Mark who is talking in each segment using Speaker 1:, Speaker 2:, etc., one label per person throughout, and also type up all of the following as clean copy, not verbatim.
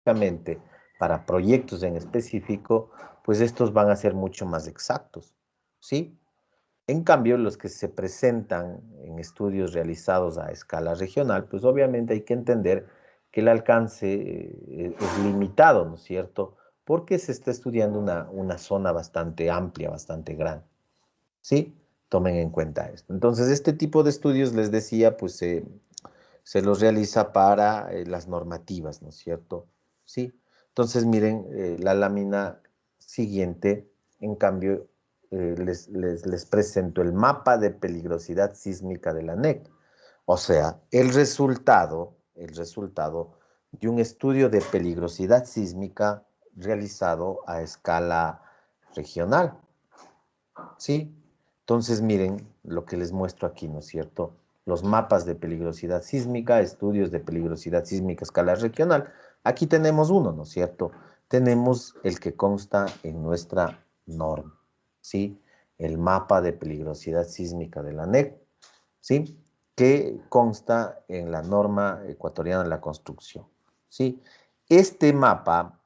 Speaker 1: específicamente para proyectos en específico, pues estos van a ser mucho más exactos, ¿sí? En cambio, los que se presentan en estudios realizados a escala regional, pues obviamente hay que entender que el alcance es limitado, ¿no es cierto? Porque se está estudiando una zona bastante amplia, bastante grande, ¿sí? Tomen en cuenta esto. Entonces, este tipo de estudios, les decía, pues se los realiza para las normativas, ¿no es cierto? Sí. Entonces, miren, la lámina siguiente, en cambio, les presento el mapa de peligrosidad sísmica de la ANEC. O sea, el resultado de un estudio de peligrosidad sísmica realizado a escala regional. ¿Sí? Entonces, miren lo que les muestro aquí, ¿no es cierto? Los mapas de peligrosidad sísmica, estudios de peligrosidad sísmica a escala regional. Aquí tenemos uno, ¿no es cierto? Tenemos el que consta en nuestra norma, ¿sí? El mapa de peligrosidad sísmica de la ANEC, ¿sí? Que consta en la norma ecuatoriana de la construcción, ¿sí? Este mapa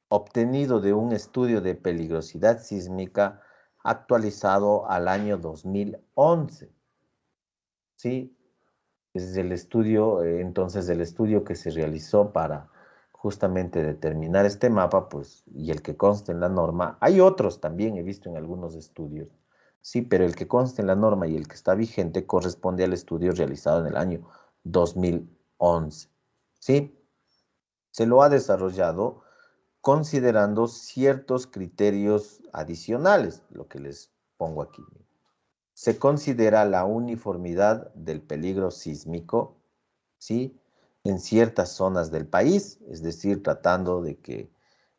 Speaker 1: obtenido de un estudio de peligrosidad sísmica actualizado al año 2011. ¿Sí? Es el estudio, entonces el estudio que se realizó para justamente determinar este mapa, pues, y el que consta en la norma. Hay otros también, he visto en algunos estudios, sí, pero el que consta en la norma y el que está vigente corresponde al estudio realizado en el año 2011. ¿Sí? Se lo ha desarrollado considerando ciertos criterios adicionales, lo que les pongo aquí. Se considera la uniformidad del peligro sísmico, ¿sí? En ciertas zonas del país, es decir, tratando de que,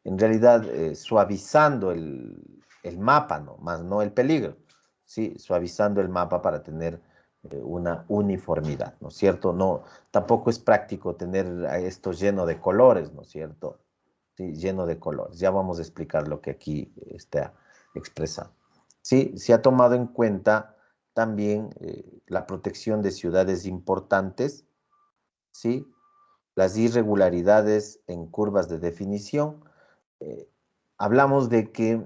Speaker 1: en realidad, suavizando el mapa, ¿no? Más no el peligro, ¿sí? Suavizando el mapa para tener una uniformidad, ¿no es cierto? No, tampoco es práctico tener esto lleno de colores, ¿no es cierto? Sí, lleno de colores. Ya vamos a explicar lo que aquí está expresado. Sí, se ha tomado en cuenta también la protección de ciudades importantes, ¿sí? Las irregularidades en curvas de definición. Eh, Hablamos de que,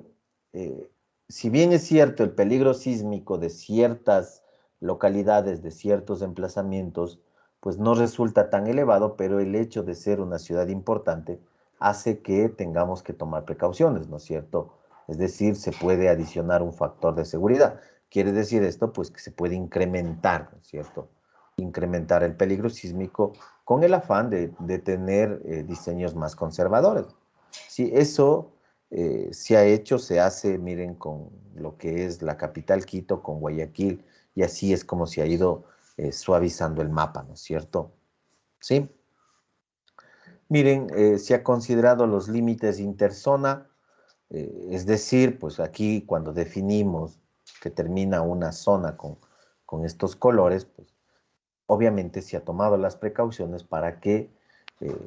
Speaker 1: eh, si bien es cierto el peligro sísmico de ciertas localidades, de ciertos emplazamientos, pues no resulta tan elevado, pero el hecho de ser una ciudad importante hace que tengamos que tomar precauciones, ¿no es cierto? Es decir, se puede adicionar un factor de seguridad. Quiere decir esto, pues que se puede incrementar, ¿no es cierto? Incrementar el peligro sísmico con el afán de tener diseños más conservadores. Sí, eso se ha hecho, se hace, miren, con lo que es la capital Quito, con Guayaquil, y así es como se ha ido suavizando el mapa, ¿no es cierto? Sí. Miren, se ha considerado los límites interzona, es decir, pues aquí cuando definimos que termina una zona con estos colores, pues obviamente se ha tomado las precauciones para que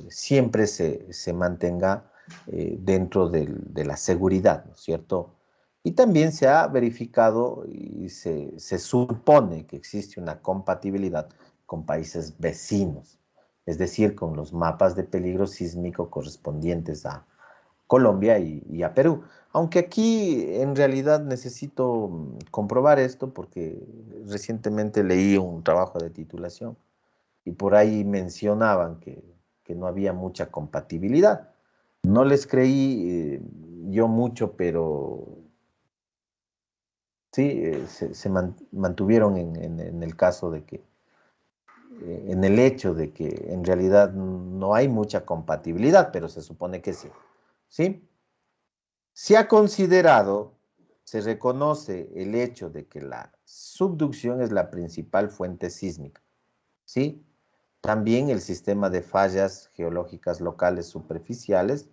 Speaker 1: siempre se mantenga dentro de la seguridad, ¿no es cierto? Y también se ha verificado y se supone que existe una compatibilidad con países vecinos, es decir, con los mapas de peligro sísmico correspondientes a Colombia y a Perú. Aunque aquí en realidad necesito comprobar esto porque recientemente leí un trabajo de titulación y por ahí mencionaban que no había mucha compatibilidad. No les creí yo mucho, pero sí, se mantuvieron en el caso de que, en el hecho de que en realidad no hay mucha compatibilidad, pero se supone que sí. ¿Sí? Se ha considerado, se reconoce el hecho de que la subducción es la principal fuente sísmica. ¿Sí? También el sistema de fallas geológicas locales superficiales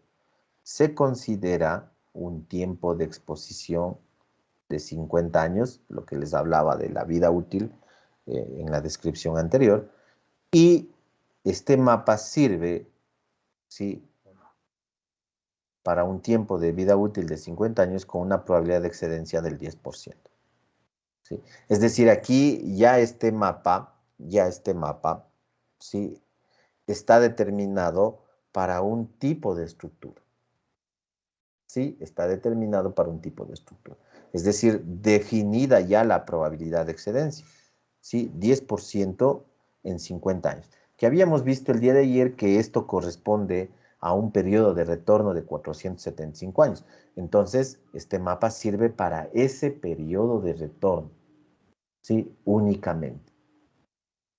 Speaker 1: se considera un tiempo de exposición de 50 años, lo que les hablaba de la vida útil en la descripción anterior, y este mapa sirve, ¿sí?, para un tiempo de vida útil de 50 años con una probabilidad de excedencia del 10%. ¿Sí? Es decir, aquí ya este mapa, ¿sí?, está determinado para un tipo de estructura. ¿Sí? Está determinado para un tipo de estructura. Es decir, definida ya la probabilidad de excedencia. ¿Sí? 10% en 50 años. Que habíamos visto el día de ayer que esto corresponde a un periodo de retorno de 475 años. Entonces, este mapa sirve para ese periodo de retorno. ¿Sí? Únicamente.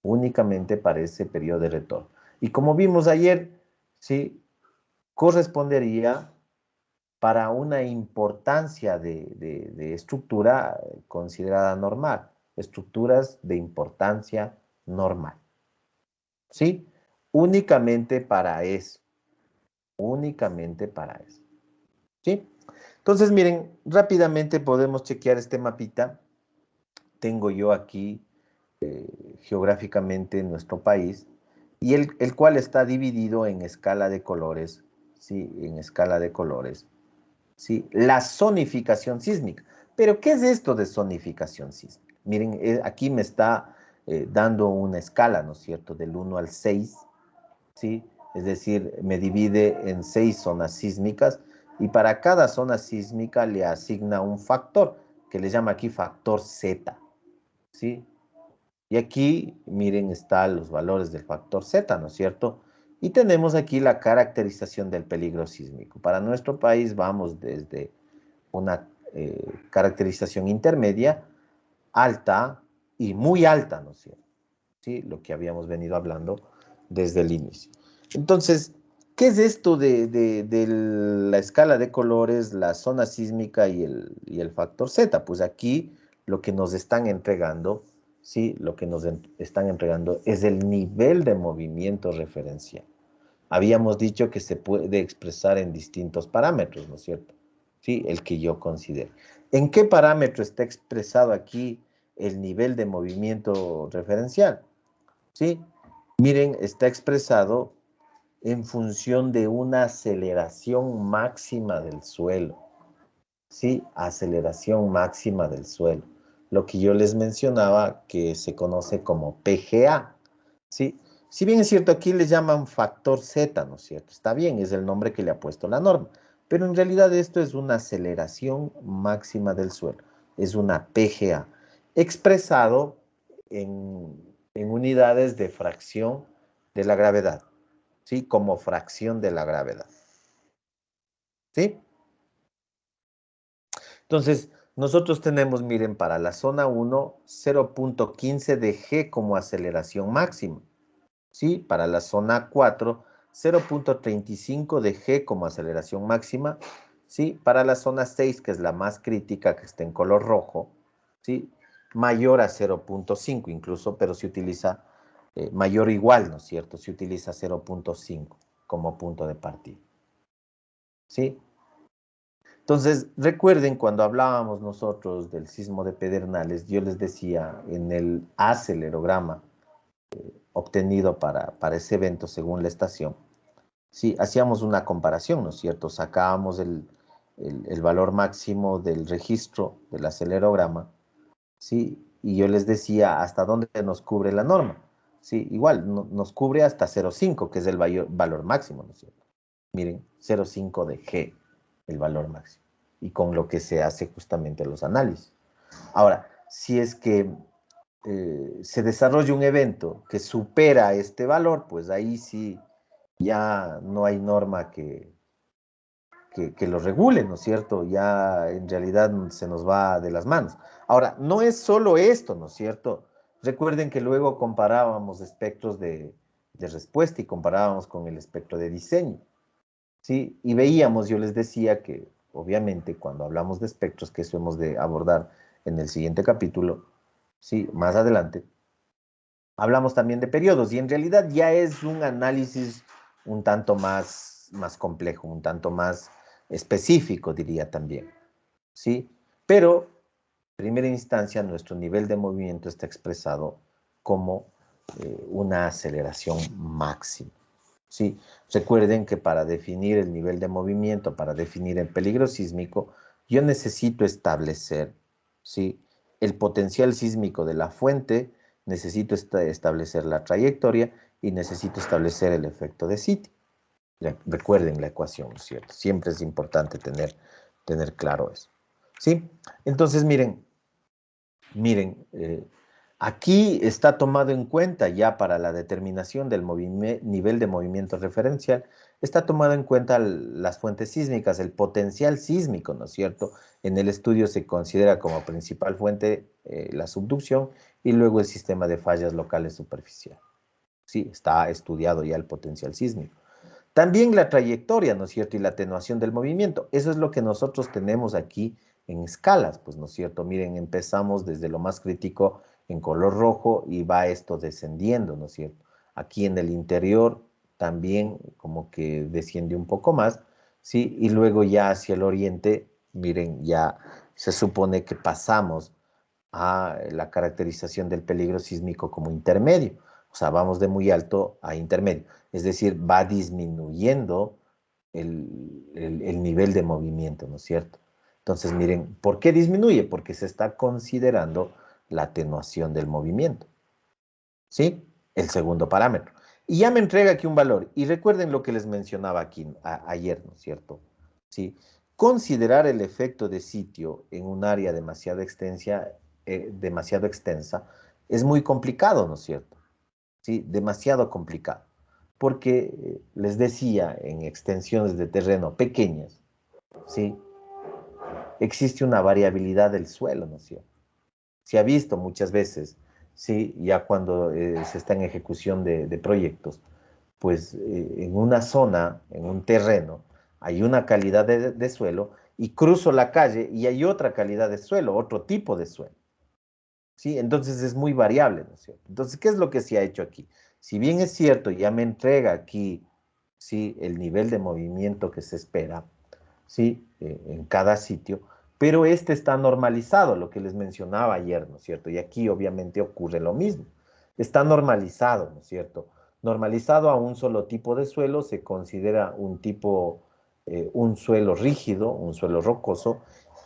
Speaker 1: Únicamente para ese periodo de retorno. Y como vimos ayer, ¿sí? Correspondería para una importancia de estructura considerada normal. Estructuras de importancia normal. ¿Sí? Únicamente para eso. Únicamente para eso. ¿Sí? Entonces, miren, rápidamente podemos chequear este mapita. Tengo yo aquí geográficamente nuestro país y el cual está dividido en escala de colores. ¿Sí? En escala de colores. ¿Sí? La zonificación sísmica. Pero, ¿qué es esto de zonificación sísmica? Miren, aquí me está dando una escala, ¿no es cierto?, del 1 al 6, ¿sí? Es decir, me divide en 6 zonas sísmicas y para cada zona sísmica le asigna un factor, que le llama aquí factor Z, ¿sí? Y aquí, miren, están los valores del factor Z, ¿no es cierto? Y tenemos aquí la caracterización del peligro sísmico. Para nuestro país vamos desde una caracterización intermedia, alta y muy alta, ¿no es cierto? ¿Sí? Lo que habíamos venido hablando desde el inicio. Entonces, ¿qué es esto de la escala de colores, la zona sísmica y el factor Z? Pues aquí lo que nos están entregando, ¿sí? Lo que nos están entregando es el nivel de movimiento referencial. Habíamos dicho que se puede expresar en distintos parámetros, ¿no es cierto? Sí, el que yo considero. ¿En qué parámetro está expresado aquí el nivel de movimiento referencial? ¿Sí? Miren, está expresado en función de una aceleración máxima del suelo. ¿Sí? Aceleración máxima del suelo. Lo que yo les mencionaba que se conoce como PGA. ¿Sí? Si bien es cierto, aquí le llaman factor Z, ¿no es cierto? Está bien, es el nombre que le ha puesto la norma. Pero en realidad esto es una aceleración máxima del suelo. Es una PGA. Expresado en unidades de fracción de la gravedad. ¿Sí? Como fracción de la gravedad. ¿Sí? Entonces, nosotros tenemos, miren, para la zona 1, 0.15 de G como aceleración máxima. ¿Sí? Para la zona 4, 0.35 de G como aceleración máxima. ¿Sí? Para la zona 6, que es la más crítica, que está en color rojo, ¿sí? Mayor a 0.5 incluso, pero se utiliza mayor o igual, ¿no es cierto? Se utiliza 0.5 como punto de partida. ¿Sí? Entonces, recuerden cuando hablábamos nosotros del sismo de Pedernales, yo les decía en el acelerograma obtenido para ese evento según la estación, sí, hacíamos una comparación, ¿no es cierto? Sacábamos el valor máximo del registro del acelerograma, ¿sí? Y yo les decía hasta dónde nos cubre la norma, ¿sí? Igual, nos cubre hasta 0,5, que es el valor máximo, ¿no es cierto? Miren, 0,5 de G, el valor máximo, y con lo que se hace justamente los análisis. Ahora, si es que se desarrolla un evento que supera este valor, pues ahí sí ya no hay norma que lo regule, ¿no es cierto? Ya en realidad se nos va de las manos. Ahora, no es solo esto, ¿no es cierto? Recuerden que luego comparábamos espectros de respuesta y comparábamos con el espectro de diseño, ¿sí? Y veíamos, yo les decía que obviamente cuando hablamos de espectros, que eso hemos de abordar en el siguiente capítulo, ¿sí? Más adelante, hablamos también de periodos y en realidad ya es un análisis un tanto más complejo, un tanto más específico, diría también, ¿sí? Pero, en primera instancia, nuestro nivel de movimiento está expresado como una aceleración máxima, ¿sí? Recuerden que para definir el nivel de movimiento, para definir el peligro sísmico, yo necesito establecer, ¿sí? El potencial sísmico de la fuente, necesito establecer la trayectoria y necesito establecer el efecto de sitio. Recuerden la ecuación, ¿no es cierto? Siempre es importante tener claro eso. ¿Sí? Entonces, miren, aquí está tomado en cuenta ya para la determinación del nivel de movimiento referencial, está tomado en cuenta las fuentes sísmicas, el potencial sísmico, ¿no es cierto? En el estudio se considera como principal fuente la subducción y luego el sistema de fallas locales superficial. Sí, está estudiado ya el potencial sísmico. También la trayectoria, ¿no es cierto? Y la atenuación del movimiento. Eso es lo que nosotros tenemos aquí en escalas, pues, ¿no es cierto? Miren, empezamos desde lo más crítico en color rojo y va esto descendiendo, ¿no es cierto? Aquí en el interior también como que desciende un poco más, ¿sí? Y luego ya hacia el oriente, miren, ya se supone que pasamos a la caracterización del peligro sísmico como intermedio. O sea, vamos de muy alto a intermedio. Es decir, va disminuyendo el nivel de movimiento, ¿no es cierto? Entonces, miren, ¿por qué disminuye? Porque se está considerando la atenuación del movimiento, ¿sí? El segundo parámetro. Y ya me entrega aquí un valor. Y recuerden lo que les mencionaba aquí ayer, ¿no es cierto? ¿Sí? Considerar el efecto de sitio en un área demasiado extensa es muy complicado, ¿no es cierto? ¿Sí? Demasiado complicado. Porque les decía, en extensiones de terreno pequeñas, ¿sí? Existe una variabilidad del suelo, ¿no es cierto? Se ha visto muchas veces, ¿sí? Ya cuando se está en ejecución de proyectos, pues en una zona, en un terreno, hay una calidad de suelo y cruzo la calle y hay otra calidad de suelo, otro tipo de suelo. ¿Sí? Entonces es muy variable, ¿no es cierto? Entonces, ¿qué es lo que se ha hecho aquí? Si bien es cierto, ya me entrega aquí, ¿sí? El nivel de movimiento que se espera, ¿sí? En cada sitio, pero este está normalizado, lo que les mencionaba ayer, ¿no es cierto? Y aquí obviamente ocurre lo mismo. Está normalizado, ¿no es cierto? Normalizado a un solo tipo de suelo se considera un tipo, un suelo rígido, un suelo rocoso,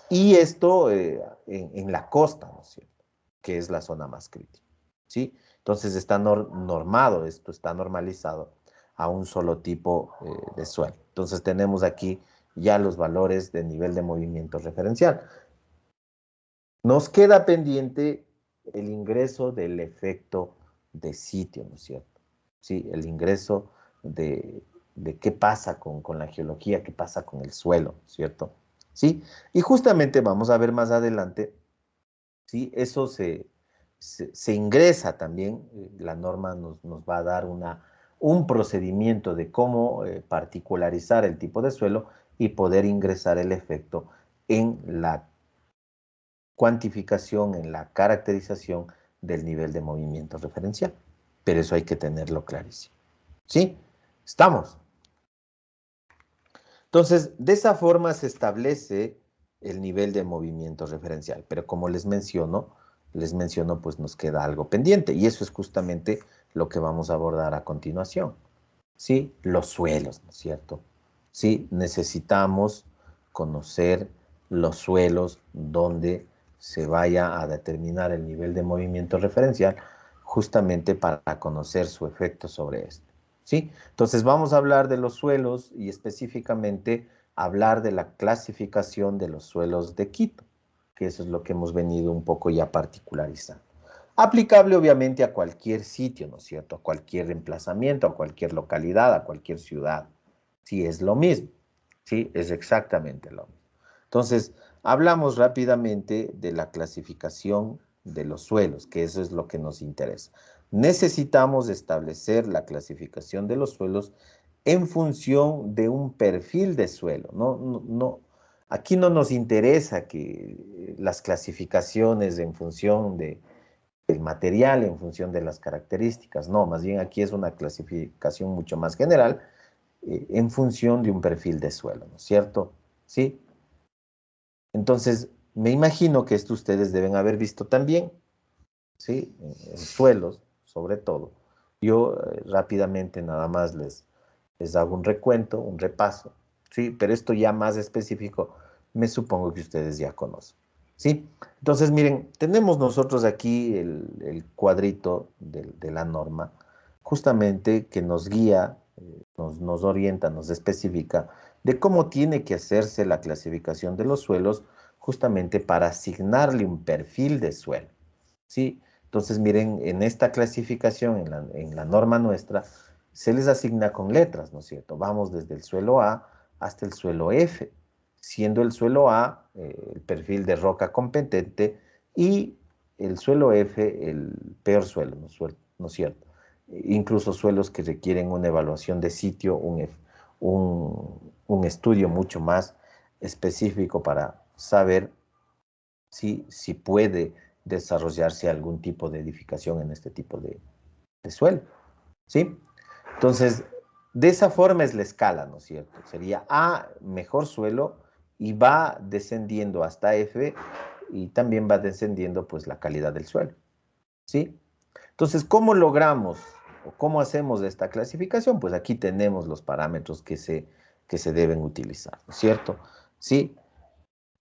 Speaker 1: y esto en la costa, ¿no es cierto? Que es la zona más crítica, ¿sí? Entonces está normado, esto está normalizado a un solo tipo de suelo. Entonces tenemos aquí ya los valores de nivel de movimiento referencial. Nos queda pendiente el ingreso del efecto de sitio, ¿no es cierto? Sí, el ingreso de qué pasa con la geología, qué pasa con el suelo, ¿cierto? Sí, y justamente vamos a ver más adelante, ¿sí? Eso se ingresa también, la norma nos va a dar un procedimiento de cómo particularizar el tipo de suelo y poder ingresar el efecto en la cuantificación, en la caracterización del nivel de movimiento referencial. Pero eso hay que tenerlo clarísimo. ¿Sí? ¿Estamos? Entonces, de esa forma se establece el nivel de movimiento referencial. Pero como les menciono, pues nos queda algo pendiente. Y eso es justamente lo que vamos a abordar a continuación. ¿Sí? Los suelos, ¿no es cierto? Sí, necesitamos conocer los suelos donde se vaya a determinar el nivel de movimiento referencial justamente para conocer su efecto sobre esto. ¿Sí? Entonces vamos a hablar de los suelos y específicamente hablar de la clasificación de los suelos de Quito, que eso es lo que hemos venido un poco ya particularizando. Aplicable obviamente a cualquier sitio, ¿no es cierto? A cualquier emplazamiento, a cualquier localidad, a cualquier ciudad. Sí, es lo mismo. Sí, es exactamente lo mismo. Entonces, hablamos rápidamente de la clasificación de los suelos, que eso es lo que nos interesa. Necesitamos establecer la clasificación de los suelos en función de un perfil de suelo. Aquí no nos interesa que las clasificaciones en función del material, en función de las características. No, más bien aquí es una clasificación mucho más general en función de un perfil de suelo, ¿no es cierto? ¿Sí? Entonces, me imagino que esto ustedes deben haber visto también, ¿sí? En suelos, sobre todo. Yo rápidamente nada más les hago un recuento, un repaso, ¿sí? Pero esto ya más específico, me supongo que ustedes ya conocen, ¿sí? Entonces, miren, tenemos nosotros aquí el cuadrito de la norma, justamente que nos guía nos orienta, nos especifica de cómo tiene que hacerse la clasificación de los suelos justamente para asignarle un perfil de suelo, ¿sí? Entonces, miren, en esta clasificación, en la norma nuestra, se les asigna con letras, ¿no es cierto? Vamos desde el suelo A hasta el suelo F, siendo el suelo A el perfil de roca competente y el suelo F el peor suelo, ¿no es cierto? Incluso suelos que requieren una evaluación de sitio, un estudio mucho más específico para saber si puede desarrollarse algún tipo de edificación en este tipo de suelo, ¿sí? Entonces, de esa forma es la escala, ¿no es cierto? Sería A, mejor suelo, y va descendiendo hasta F, y también va descendiendo pues la calidad del suelo, ¿sí? Entonces, ¿cómo logramos o cómo hacemos esta clasificación? Pues aquí tenemos los parámetros que se deben utilizar, ¿no es cierto? Sí,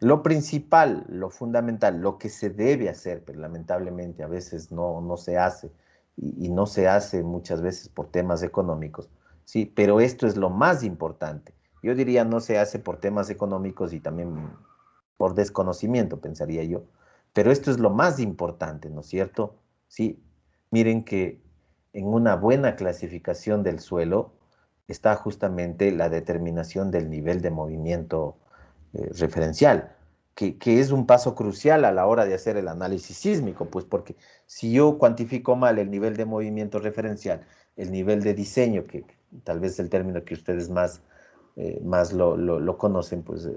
Speaker 1: lo principal, lo fundamental, lo que se debe hacer, pero lamentablemente a veces no se hace y no se hace muchas veces por temas económicos, sí, pero esto es lo más importante. Yo diría no se hace por temas económicos y también por desconocimiento, pensaría yo, pero esto es lo más importante, ¿no es cierto? Sí, miren que en una buena clasificación del suelo está justamente la determinación del nivel de movimiento referencial, que es un paso crucial a la hora de hacer el análisis sísmico, pues porque si yo cuantifico mal el nivel de movimiento referencial, el nivel de diseño, que tal vez es el término que ustedes más lo conocen, pues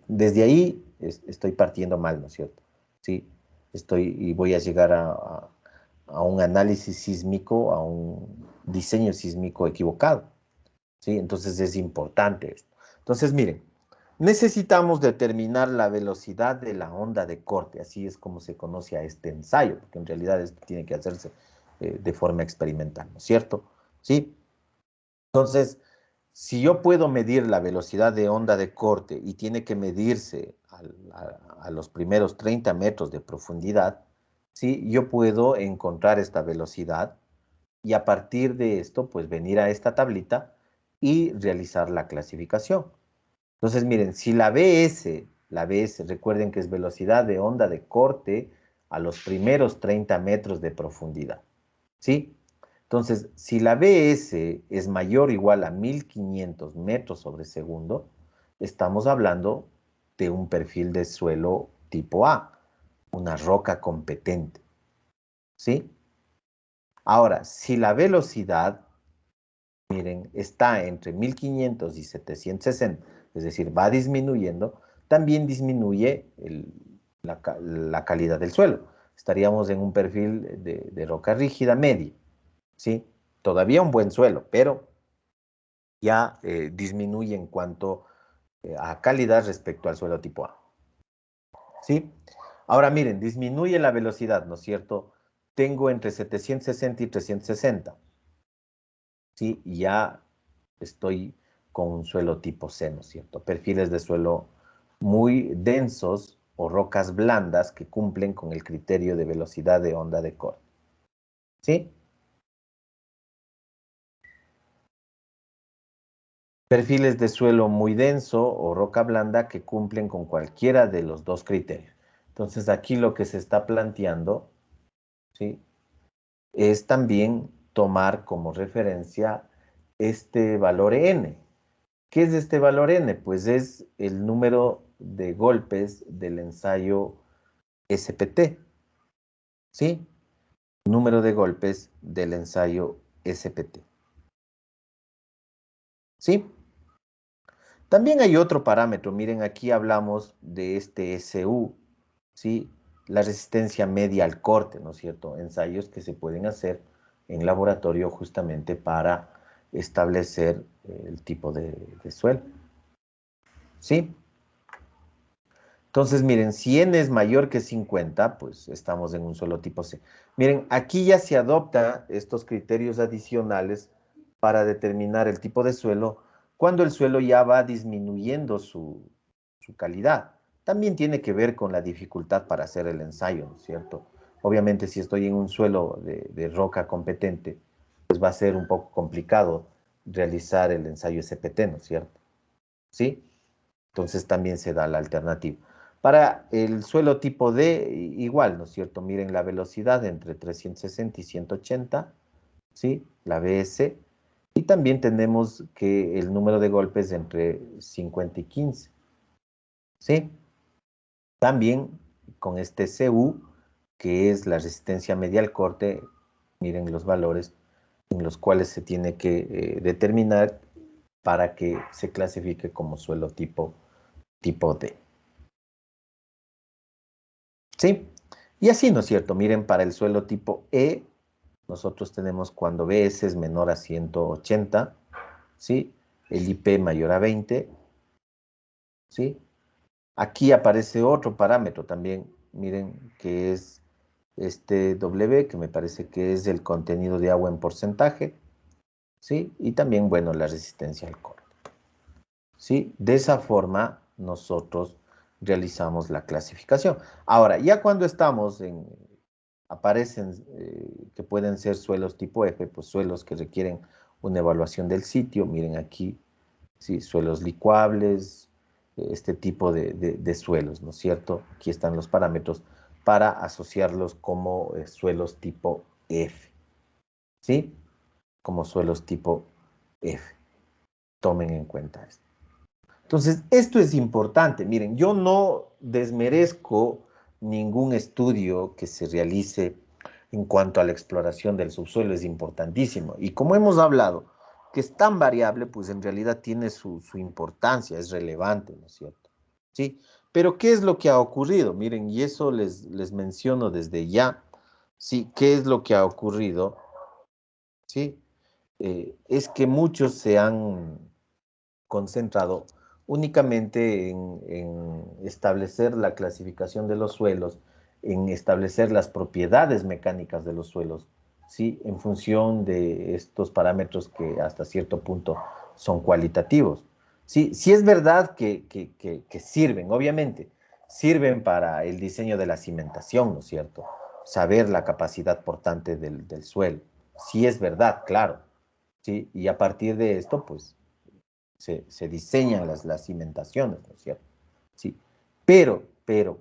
Speaker 1: desde ahí estoy partiendo mal, ¿no es cierto? Sí, y voy a llegar a un análisis sísmico, a un diseño sísmico equivocado, ¿sí? Entonces es importante esto. Entonces, miren, necesitamos determinar la velocidad de la onda de corte, así es como se conoce a este ensayo, porque en realidad esto tiene que hacerse de forma experimental, ¿no es cierto? ¿Sí? Entonces, si yo puedo medir la velocidad de onda de corte y tiene que medirse a los primeros 30 metros de profundidad, ¿sí? Yo puedo encontrar esta velocidad y a partir de esto, pues venir a esta tablita y realizar la clasificación. Entonces, miren, si la BS, recuerden que es velocidad de onda de corte a los primeros 30 metros de profundidad, ¿sí? Entonces, si la BS es mayor o igual a 1500 metros sobre segundo, estamos hablando de un perfil de suelo tipo A, una roca competente, ¿sí? Ahora, si la velocidad, miren, está entre 1500 y 760, es decir, va disminuyendo, también disminuye la calidad del suelo. Estaríamos en un perfil de roca rígida media, ¿sí? Todavía un buen suelo, pero ya disminuye en cuanto a calidad respecto al suelo tipo A, ¿sí? Ahora miren, disminuye la velocidad, ¿no es cierto? Tengo entre 760 y 360, ¿sí? Y ya estoy con un suelo tipo C, ¿no es cierto? Perfiles de suelo muy densos o rocas blandas que cumplen con el criterio de velocidad de onda de corte, ¿sí? Perfiles de suelo muy denso o roca blanda que cumplen con cualquiera de los dos criterios. Entonces aquí lo que se está planteando, ¿sí? Es también tomar como referencia este valor n. ¿Qué es este valor n? Pues es el número de golpes del ensayo SPT, ¿sí? Número de golpes del ensayo SPT, ¿sí? También hay otro parámetro, miren, aquí hablamos de este SU, ¿sí? La resistencia media al corte, ¿no es cierto? Ensayos que se pueden hacer en laboratorio justamente para establecer el tipo de suelo, ¿sí? Entonces, miren, si n es mayor que 50, pues estamos en un suelo tipo C. Miren, aquí ya se adoptan estos criterios adicionales para determinar el tipo de suelo cuando el suelo ya va disminuyendo su calidad. También tiene que ver con la dificultad para hacer el ensayo, ¿no es cierto? Obviamente, si estoy en un suelo de roca competente, pues va a ser un poco complicado realizar el ensayo SPT, ¿no es cierto? ¿Sí? Entonces también se da la alternativa. Para el suelo tipo D, igual, ¿no es cierto? Miren la velocidad entre 360 y 180, ¿sí? La BS. Y también tenemos que el número de golpes entre 50 y 15, ¿sí? También con este CU, que es la resistencia media al corte, miren los valores en los cuales se tiene que determinar para que se clasifique como suelo tipo D. ¿Sí? Y así, ¿no es cierto? Miren, para el suelo tipo E, nosotros tenemos cuando BS es menor a 180, ¿sí? El IP mayor a 20, ¿sí? Aquí aparece otro parámetro también, miren, que es este W, que me parece que es el contenido de agua en porcentaje, ¿sí? Y también, bueno, la resistencia al corte, ¿sí? De esa forma, nosotros realizamos la clasificación. Ahora, ya cuando estamos aparecen que pueden ser suelos tipo F, pues suelos que requieren una evaluación del sitio, miren aquí, ¿sí? Suelos licuables, este tipo de suelos, ¿no es cierto? Aquí están los parámetros para asociarlos como suelos tipo F, ¿sí? Como suelos tipo F. Tomen en cuenta esto. Entonces, esto es importante. Miren, yo no desmerezco ningún estudio que se realice en cuanto a la exploración del subsuelo, es importantísimo. Y como hemos hablado, que es tan variable, pues en realidad tiene su importancia, es relevante, ¿no es cierto? ¿Sí? Pero ¿qué es lo que ha ocurrido? Miren, y eso les menciono desde ya, ¿sí? ¿Qué es lo que ha ocurrido? ¿Sí? Es que muchos se han concentrado únicamente en establecer la clasificación de los suelos, en establecer las propiedades mecánicas de los suelos, ¿sí? En función de estos parámetros que hasta cierto punto son cualitativos. Sí, sí es verdad que sirven, obviamente, sirven para el diseño de la cimentación, ¿no es cierto? Saber la capacidad portante del suelo. Sí es verdad, claro. ¿Sí? Y a partir de esto, pues se diseñan las cimentaciones, ¿no es cierto? Sí, pero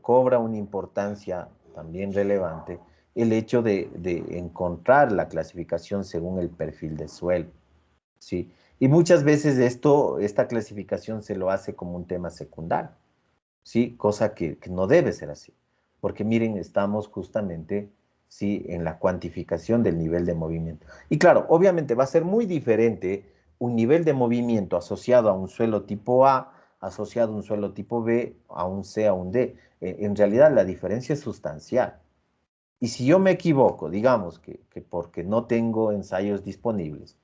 Speaker 1: cobra una importancia también relevante el hecho de encontrar la clasificación según el perfil de suelo, ¿sí? Y muchas veces esta clasificación se lo hace como un tema secundario, ¿sí? Cosa que no debe ser así, porque miren, estamos justamente, ¿sí? En la cuantificación del nivel de movimiento. Y claro, obviamente va a ser muy diferente un nivel de movimiento asociado a un suelo tipo A, asociado a un suelo tipo B, a un C, a un D. En realidad la diferencia es sustancial. Y si yo me equivoco, digamos que porque no tengo ensayos disponibles,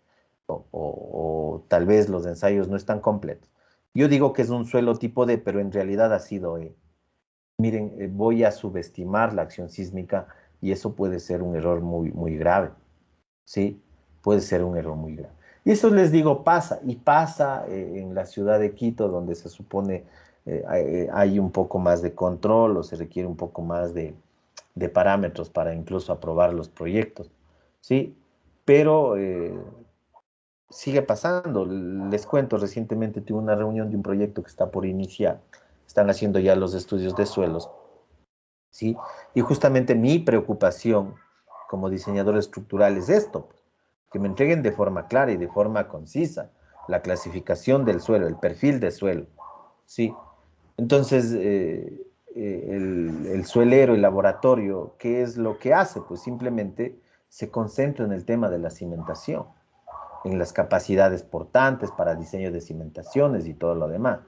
Speaker 1: o tal vez los ensayos no están completos, yo digo que es un suelo tipo D, pero en realidad ha sido E. Miren, voy a subestimar la acción sísmica y eso puede ser un error muy grave, ¿sí? Puede ser un error muy grave. Y eso les digo, pasa, y pasa en la ciudad de Quito, donde se supone hay un poco más de control o se requiere un poco más de parámetros para incluso aprobar los proyectos, ¿sí? Pero sigue pasando. Les cuento, recientemente tuve una reunión de un proyecto que está por iniciar. Están haciendo ya los estudios de suelos, ¿sí? Y justamente mi preocupación como diseñador estructural es esto, pues, que me entreguen de forma clara y de forma concisa la clasificación del suelo, el perfil de suelo, ¿sí? Entonces, el suelero, el laboratorio, ¿qué es lo que hace? Pues simplemente se concentra en el tema de la cimentación, en las capacidades portantes para diseño de cimentaciones y todo lo demás,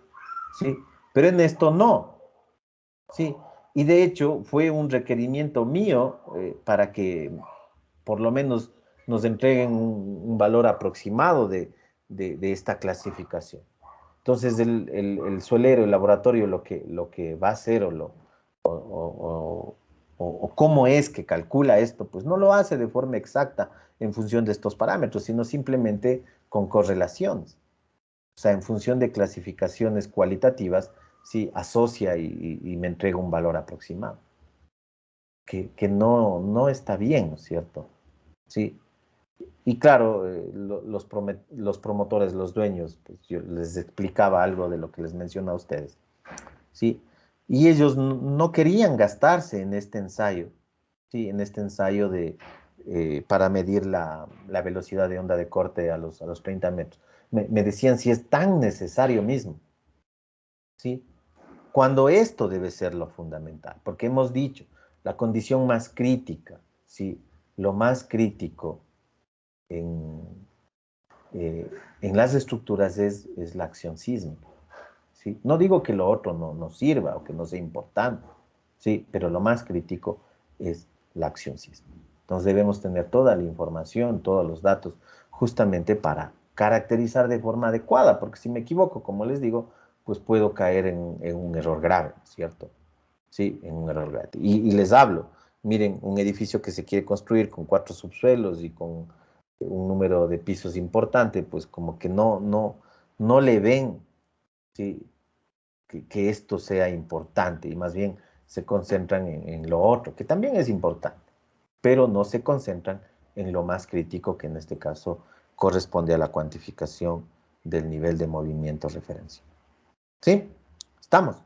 Speaker 1: ¿sí? Pero en esto no, ¿sí? Y de hecho fue un requerimiento mío para que por lo menos nos entreguen un valor aproximado de esta clasificación. Entonces el suelero, el laboratorio, lo que va a hacer o cómo es que calcula esto, pues no lo hace de forma exacta en función de estos parámetros, sino simplemente con correlaciones. O sea, en función de clasificaciones cualitativas, sí, asocia y me entrega un valor aproximado, que no está bien, ¿no es cierto? Sí, Y claro, los promotores, los dueños, pues yo les explicaba algo de lo que les menciono a ustedes, ¿sí? Y ellos no querían gastarse en este ensayo, ¿sí? En este ensayo para medir la velocidad de onda de corte a los 30 metros. Me decían si es tan necesario mismo, ¿sí? Cuando esto debe ser lo fundamental, porque hemos dicho, la condición más crítica, ¿sí? Lo más crítico en, en las estructuras es la acción sísmica, ¿sí? No digo que lo otro no sirva o que no sea importante, ¿sí? Pero lo más crítico es la acción sísmica. Entonces debemos tener toda la información, todos los datos, justamente para caracterizar de forma adecuada, porque si me equivoco, como les digo, pues puedo caer en un error grave, ¿cierto? Sí, en un error grave. Y les hablo, miren, un edificio que se quiere construir con 4 subsuelos y con un número de pisos importante, pues como que no le ven, ¿sí? Que esto sea importante y más bien se concentran en lo otro, que también es importante, pero no se concentran en lo más crítico, que en este caso corresponde a la cuantificación del nivel de movimiento referencial. ¿Sí? ¿Estamos?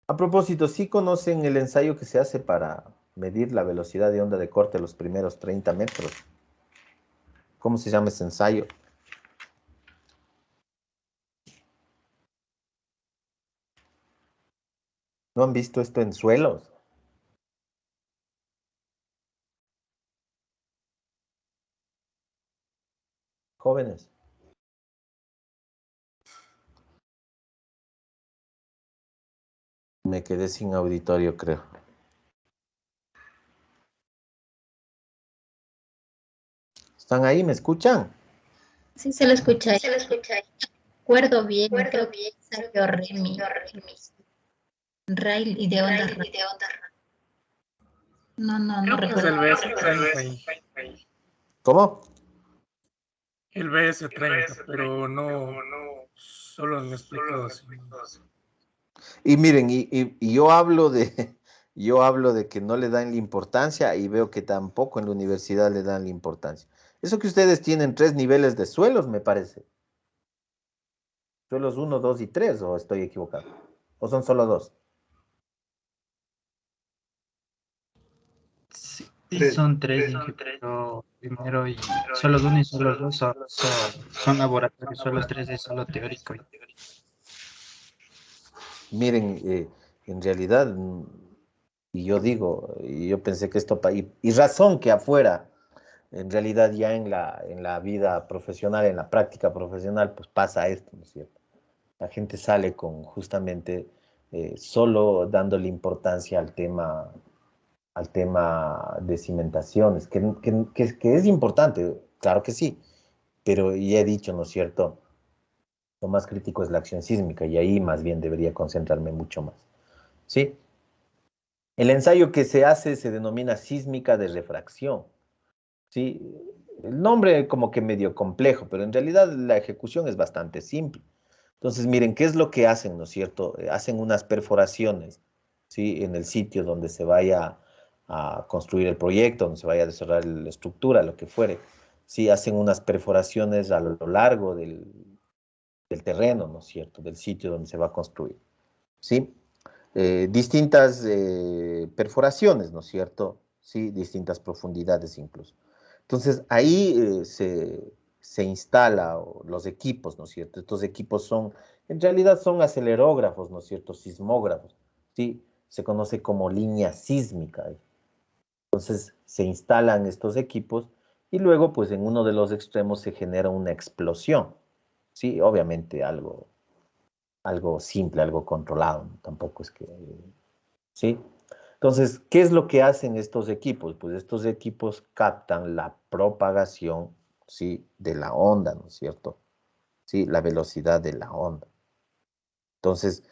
Speaker 1: A propósito, ¿sí conocen el ensayo que se hace para medir la velocidad de onda de corte a los primeros 30 metros? ¿Cómo se llama ese ensayo? ¿No han visto esto en suelos? Jóvenes. Me quedé sin auditorio, creo. ¿Están ahí? ¿Me escuchan?
Speaker 2: Sí, se lo escucha.
Speaker 1: Sí, se lo escucha.
Speaker 2: Recuerdo bien,
Speaker 1: Recuerdo
Speaker 2: creo que
Speaker 1: bien,
Speaker 2: salió Remy, Rail y de onda
Speaker 1: Riley
Speaker 2: Rail.
Speaker 1: y de onda.
Speaker 2: No
Speaker 3: Creo que es
Speaker 2: recuerdo.
Speaker 3: el BS30 y
Speaker 1: ¿Cómo?
Speaker 3: el BS30, pero no solo han explicado así.
Speaker 1: Y miren, y yo hablo de, yo hablo de que no le dan la importancia y veo que tampoco en la universidad le dan la importancia. Eso que ustedes tienen 3 niveles de suelos, me parece. Suelos uno, 2 y 3, ¿o estoy equivocado? ¿O son solo dos?
Speaker 4: Sí,
Speaker 3: Tres.
Speaker 4: son tres, ingeniero primero y solo uno y solo dos son laboratorios, solo tres es solo teórico.
Speaker 1: Miren, en realidad, y yo digo, y yo pensé que esto, y razón que afuera, en realidad ya en la vida profesional, en la práctica profesional, pues pasa esto, ¿no es cierto? La gente sale con justamente solo dándole importancia al tema de cimentaciones, que es importante, claro que sí, pero ya he dicho, ¿no es cierto? Lo más crítico es la acción sísmica y ahí más bien debería concentrarme mucho más, ¿sí? El ensayo que se hace se denomina sísmica de refracción, ¿sí? El nombre como que medio complejo, pero en realidad la ejecución es bastante simple. Entonces, miren, ¿qué es lo que hacen, no es cierto? Hacen unas perforaciones, ¿sí? En el sitio donde se vaya a construir el proyecto, donde se vaya a desarrollar la estructura, lo que fuere. Sí, hacen unas perforaciones a lo largo del terreno, ¿no es cierto? Del sitio donde se va a construir, ¿sí? Distintas perforaciones, ¿no es cierto? Sí, distintas profundidades incluso. Entonces, ahí se instala los equipos, ¿no es cierto? Estos equipos en realidad son acelerógrafos, ¿no es cierto? Sismógrafos, ¿sí? Se conoce como línea sísmica. Entonces, se instalan estos equipos y luego, pues, en uno de los extremos se genera una explosión, ¿sí? Obviamente algo simple, algo controlado, ¿no? Tampoco es que, ¿sí? Entonces, ¿qué es lo que hacen estos equipos? Pues estos equipos captan la propagación, ¿sí? De la onda, ¿no es cierto? Sí, la velocidad de la onda. Entonces,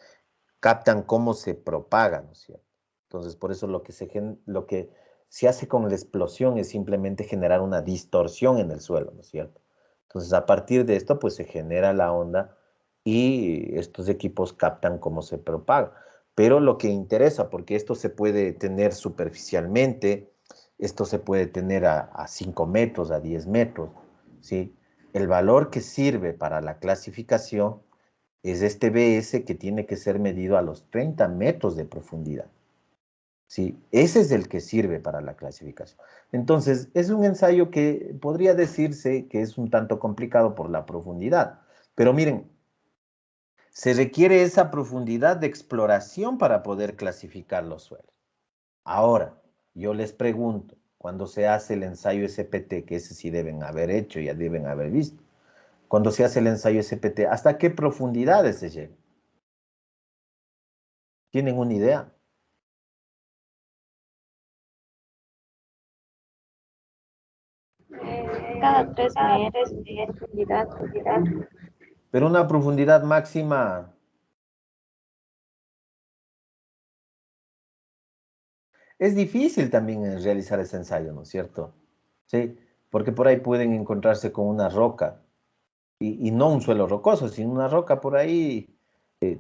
Speaker 1: captan cómo se propaga, ¿no es cierto? Entonces, por eso lo que se hace con la explosión es simplemente generar una distorsión en el suelo, ¿no es cierto? Entonces, a partir de esto, pues se genera la onda y estos equipos captan cómo se propaga. Pero lo que interesa, porque esto se puede tener superficialmente, Esto se puede tener a 5 metros, a 10 metros, ¿sí? El valor que sirve para la clasificación es este BS que tiene que ser medido a los 30 metros de profundidad. ¿Sí? Ese es el que sirve para la clasificación. Entonces, es un ensayo que podría decirse que es un tanto complicado por la profundidad. Pero miren, se requiere esa profundidad de exploración para poder clasificar los suelos. Ahora, yo les pregunto, cuando se hace el ensayo SPT, que ese sí deben haber hecho, ya deben haber visto, cuando se hace el ensayo SPT, ¿hasta qué profundidades se llega? ¿Tienen una idea?
Speaker 5: Cada 3 metros de profundidad.
Speaker 1: Pero una profundidad máxima. Es difícil también realizar ese ensayo, ¿no es cierto? Sí, porque por ahí pueden encontrarse con una roca, y no un suelo rocoso, sino una roca por ahí,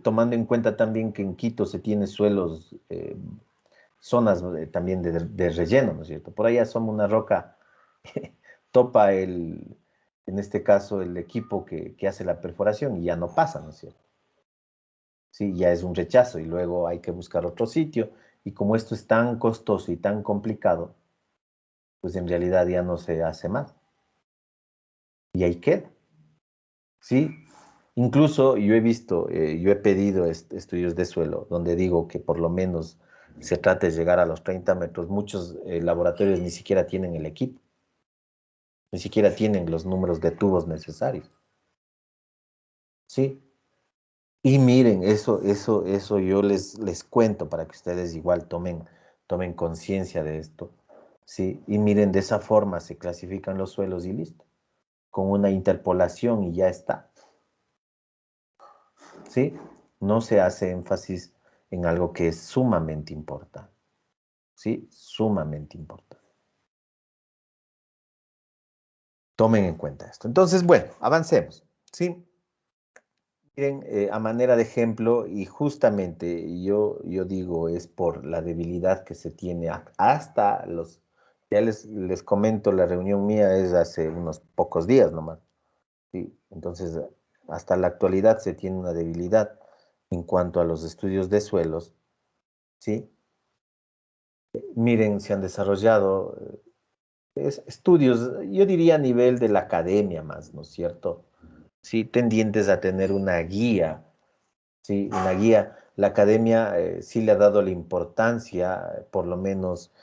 Speaker 1: tomando en cuenta también que en Quito se tiene suelos, zonas también de relleno, ¿no es cierto? Por ahí asoma una roca, topa en este caso, el equipo que hace la perforación y ya no pasa, ¿no es cierto? Sí, ya es un rechazo y luego hay que buscar otro sitio. Y como esto es tan costoso y tan complicado, pues en realidad ya no se hace más. Y ahí queda. ¿Sí? Incluso yo he visto, yo he pedido estudios de suelo, donde digo que por lo menos se trate de llegar a los 30 metros. Muchos laboratorios ni siquiera tienen el equipo, ni siquiera tienen los números de tubos necesarios. ¿Sí? Y miren, eso yo les cuento para que ustedes igual tomen conciencia de esto. ¿Sí? Y miren, de esa forma se clasifican los suelos y listo. Con una interpolación y ya está. ¿Sí? No se hace énfasis en algo que es sumamente importante. ¿Sí? Sumamente importante. Tomen en cuenta esto. Entonces, bueno, avancemos. ¿Sí? Miren, a manera de ejemplo, y justamente yo digo es por la debilidad que se tiene hasta los, ya les comento, la reunión mía es hace unos pocos días nomás. ¿Sí? Entonces, hasta la actualidad se tiene una debilidad en cuanto a los estudios de suelos. ¿Sí? Miren, se han desarrollado estudios, yo diría a nivel de la academia más, ¿no es cierto? Sí, tendientes a tener una guía. Sí, una guía. La academia sí le ha dado la importancia, por lo menos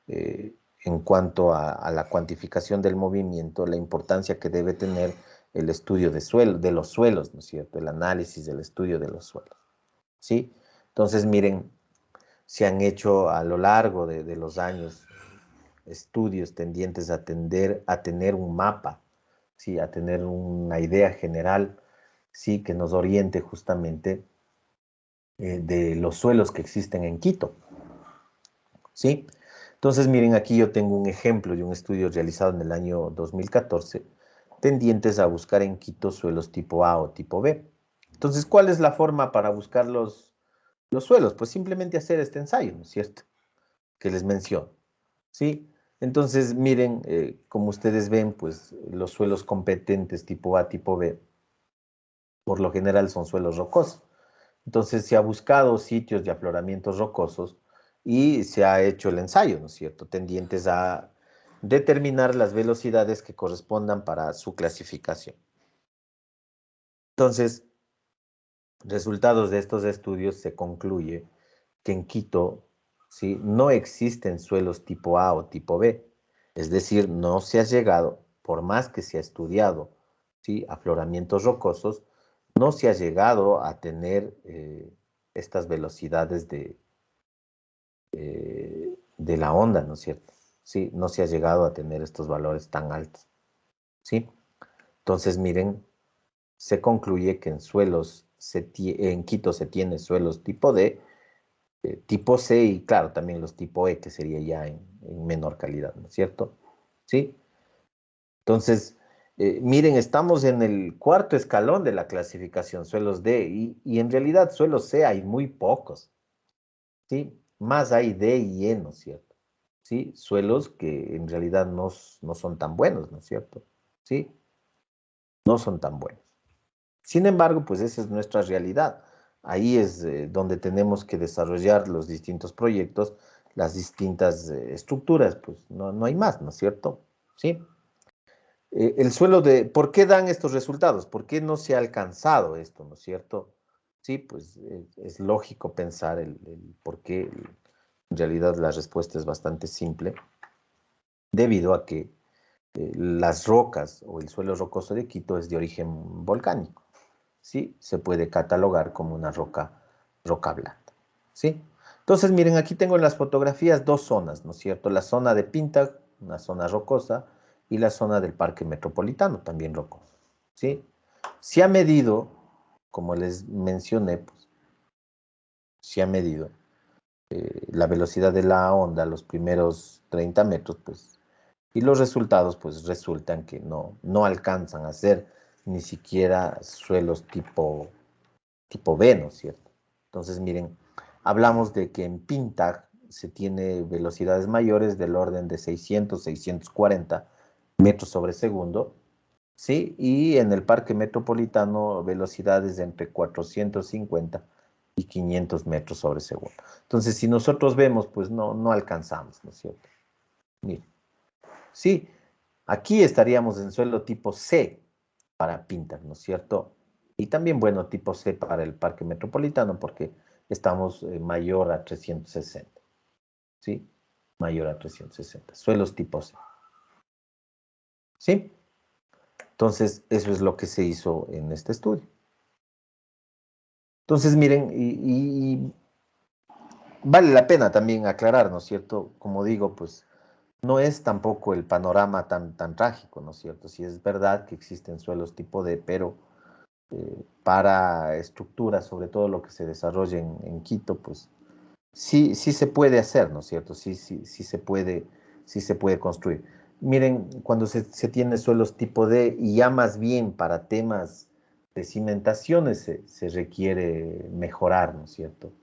Speaker 1: en cuanto a la cuantificación del movimiento, la importancia que debe tener el estudio de los suelos, ¿no es cierto? El análisis del estudio de los suelos. ¿Sí? Entonces, miren, se han hecho a lo largo de los años estudios tendientes a tener un mapa, ¿sí? A tener una idea general, ¿sí? Que nos oriente justamente de los suelos que existen en Quito. ¿Sí? Entonces, miren, aquí yo tengo un ejemplo de un estudio realizado en el año 2014, tendientes a buscar en Quito suelos tipo A o tipo B. Entonces, ¿cuál es la forma para buscar los suelos? Pues simplemente hacer este ensayo, ¿no es cierto? Que les menciono. ¿Sí? Entonces, miren, como ustedes ven, pues los suelos competentes tipo A, tipo B, por lo general son suelos rocosos. Entonces se ha buscado sitios de afloramientos rocosos y se ha hecho el ensayo, ¿no es cierto? Tendientes a determinar las velocidades que correspondan para su clasificación. Entonces, resultados de estos estudios se concluye que en Quito, ¿sí? No existen suelos tipo A o tipo B. Es decir, no se ha llegado, por más que se ha estudiado, ¿sí? Afloramientos rocosos, no se ha llegado a tener estas velocidades de la onda, ¿no es cierto? Sí, no se ha llegado a tener estos valores tan altos, ¿sí? Entonces, miren, se concluye que en Quito se tiene suelos tipo D, tipo C y claro, también los tipo E, que sería ya en menor calidad, ¿no es cierto? ¿Sí? Entonces, miren, estamos en el cuarto escalón de la clasificación, suelos D, y en realidad suelos C hay muy pocos, ¿sí? Más hay D y E, ¿no es cierto? ¿sí? Suelos que en realidad no son tan buenos, ¿no es cierto? ¿Sí? No son tan buenos. Sin embargo, pues esa es nuestra realidad. Ahí es donde tenemos que desarrollar los distintos proyectos, las distintas estructuras, pues no hay más, ¿no es cierto? ¿Sí? El suelo de, ¿por qué dan estos resultados? ¿Por qué no se ha alcanzado esto, no es cierto? Sí, pues es lógico pensar el por qué. En realidad la respuesta es bastante simple, debido a que las rocas o el suelo rocoso de Quito es de origen volcánico. ¿Sí? Se puede catalogar como una roca blanda. ¿Sí? Entonces, miren, aquí tengo en las fotografías dos zonas, ¿no es cierto? La zona de Pinta, una zona rocosa, y la zona del Parque Metropolitano, también rocoso. ¿Sí? Se ha medido, como les mencioné, pues, se ha medido la velocidad de la onda, los primeros 30 metros, pues, y los resultados, pues, resultan que no alcanzan a ser ni siquiera suelos tipo B, ¿no es cierto? Entonces, miren, hablamos de que en Pintag se tiene velocidades mayores del orden de 600, 640 metros sobre segundo, ¿sí? Y en el Parque Metropolitano, velocidades de entre 450 y 500 metros sobre segundo. Entonces, si nosotros vemos, pues no alcanzamos, ¿no es cierto? Miren, sí, aquí estaríamos en suelo tipo C para Pintar, ¿no es cierto? Y también, bueno, tipo C para el Parque Metropolitano, porque estamos mayor a 360, ¿sí? Mayor a 360, suelos tipo C, ¿sí? Entonces, eso es lo que se hizo en este estudio. Entonces, miren, y vale la pena también aclarar, ¿no es cierto? Como digo, pues no es tampoco el panorama tan trágico, ¿no es cierto? Si es verdad que existen suelos tipo D, pero para estructuras, sobre todo lo que se desarrolla en Quito, pues sí se puede hacer, ¿no es cierto? Sí se puede construir. Miren, cuando se tiene suelos tipo D y ya más bien para temas de cimentaciones se requiere mejorar, ¿no es cierto?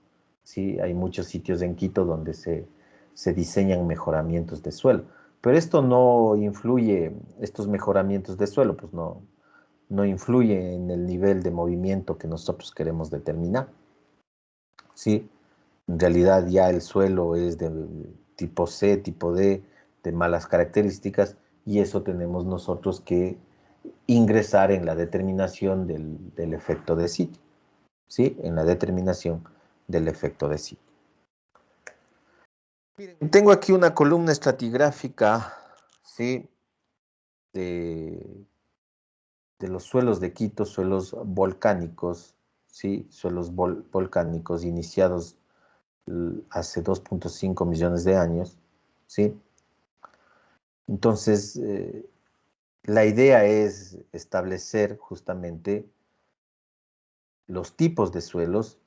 Speaker 1: Sí, hay muchos sitios en Quito donde se diseñan mejoramientos de suelo, pero esto no influye, estos mejoramientos de suelo, pues no influye en el nivel de movimiento que nosotros queremos determinar. Sí, en realidad ya el suelo es de tipo C, tipo D, de malas características, y eso tenemos nosotros que ingresar en la determinación del efecto de sitio. ¿Sí? En la determinación del efecto de sitio. Miren, tengo aquí una columna estratigráfica, ¿sí? De los suelos de Quito, suelos volcánicos, ¿sí? Suelos volcánicos iniciados hace 2.5 millones de años, ¿sí? Entonces, la idea es establecer justamente los tipos de suelos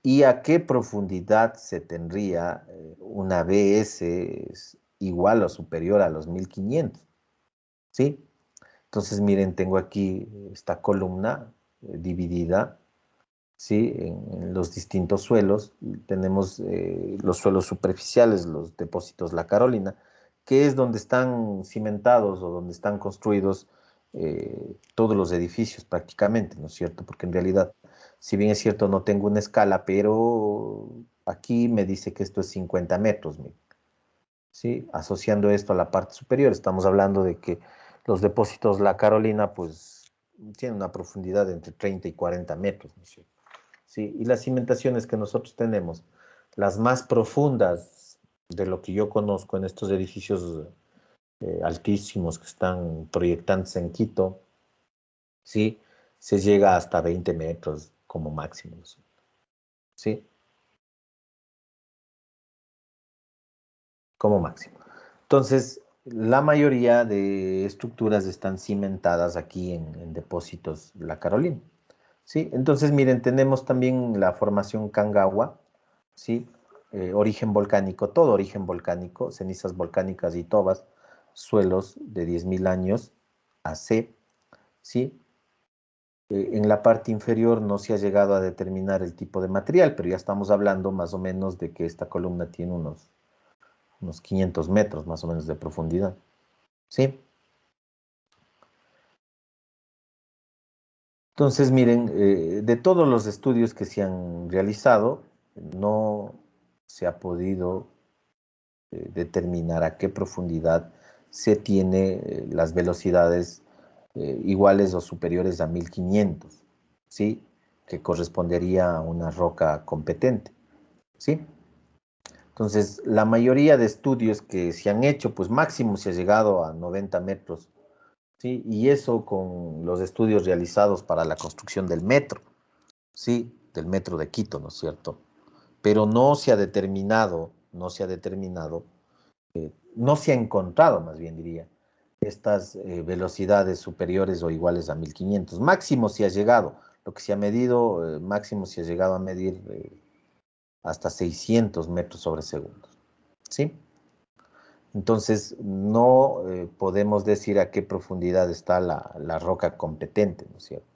Speaker 1: y a qué profundidad se tendría una BS igual o superior a los 1500, ¿sí? Entonces, miren, tengo aquí esta columna dividida, ¿sí? En los distintos suelos. Tenemos los suelos superficiales, los depósitos La Carolina, que es donde están cimentados o donde están construidos todos los edificios prácticamente, ¿no es cierto? Porque en realidad, si bien es cierto, no tengo una escala, pero aquí me dice que esto es 50 metros, miren. ¿Sí? Asociando esto a la parte superior, estamos hablando de que los depósitos La Carolina, pues, tienen una profundidad de entre 30 y 40 metros, ¿no es cierto? ¿Sí? Y las cimentaciones que nosotros tenemos, las más profundas de lo que yo conozco en estos edificios altísimos que están proyectándose en Quito, ¿sí? Se llega hasta 20 metros como máximo, ¿sí? Como máximo. Entonces, la mayoría de estructuras están cimentadas aquí en depósitos La Carolina, ¿sí? Entonces, miren, tenemos también la formación Cangaua, ¿sí? Origen volcánico, todo origen volcánico, cenizas volcánicas y tobas, suelos de 10.000 años AC, ¿sí? En la parte inferior no se ha llegado a determinar el tipo de material, pero ya estamos hablando más o menos de que esta columna tiene unos unos 500 metros más o menos de profundidad. ¿Sí? Entonces, miren, de todos los estudios que se han realizado, no se ha podido determinar a qué profundidad se tiene las velocidades iguales o superiores a 1500, ¿sí? Que correspondería a una roca competente, ¿sí? Entonces, la mayoría de estudios que se han hecho, pues máximo se ha llegado a 90 metros, ¿sí? Y eso con los estudios realizados para la construcción del metro, ¿sí? Del metro de Quito, ¿no es cierto? Pero no se ha determinado, no se ha encontrado, más bien diría, estas velocidades superiores o iguales a 1500. Máximo se ha llegado, lo que se ha medido, máximo se ha llegado a medir hasta 600 metros sobre segundo, ¿sí? Entonces, no podemos decir a qué profundidad está la roca competente, ¿no es cierto?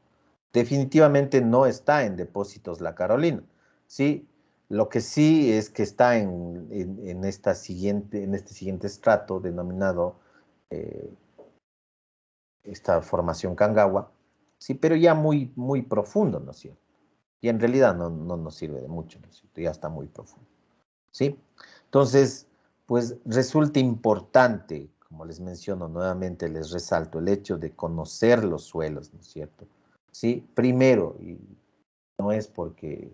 Speaker 1: Definitivamente no está en Depósitos La Carolina, ¿sí? Lo que sí es que está en este siguiente estrato denominado esta formación Cangagua, sí, pero ya muy, muy profundo, ¿no es cierto? Y en realidad no nos sirve de mucho, ¿no es cierto? Ya está muy profundo, ¿sí? Entonces, pues resulta importante, como les menciono nuevamente, les resalto el hecho de conocer los suelos, ¿no es cierto? Sí, primero, y no es porque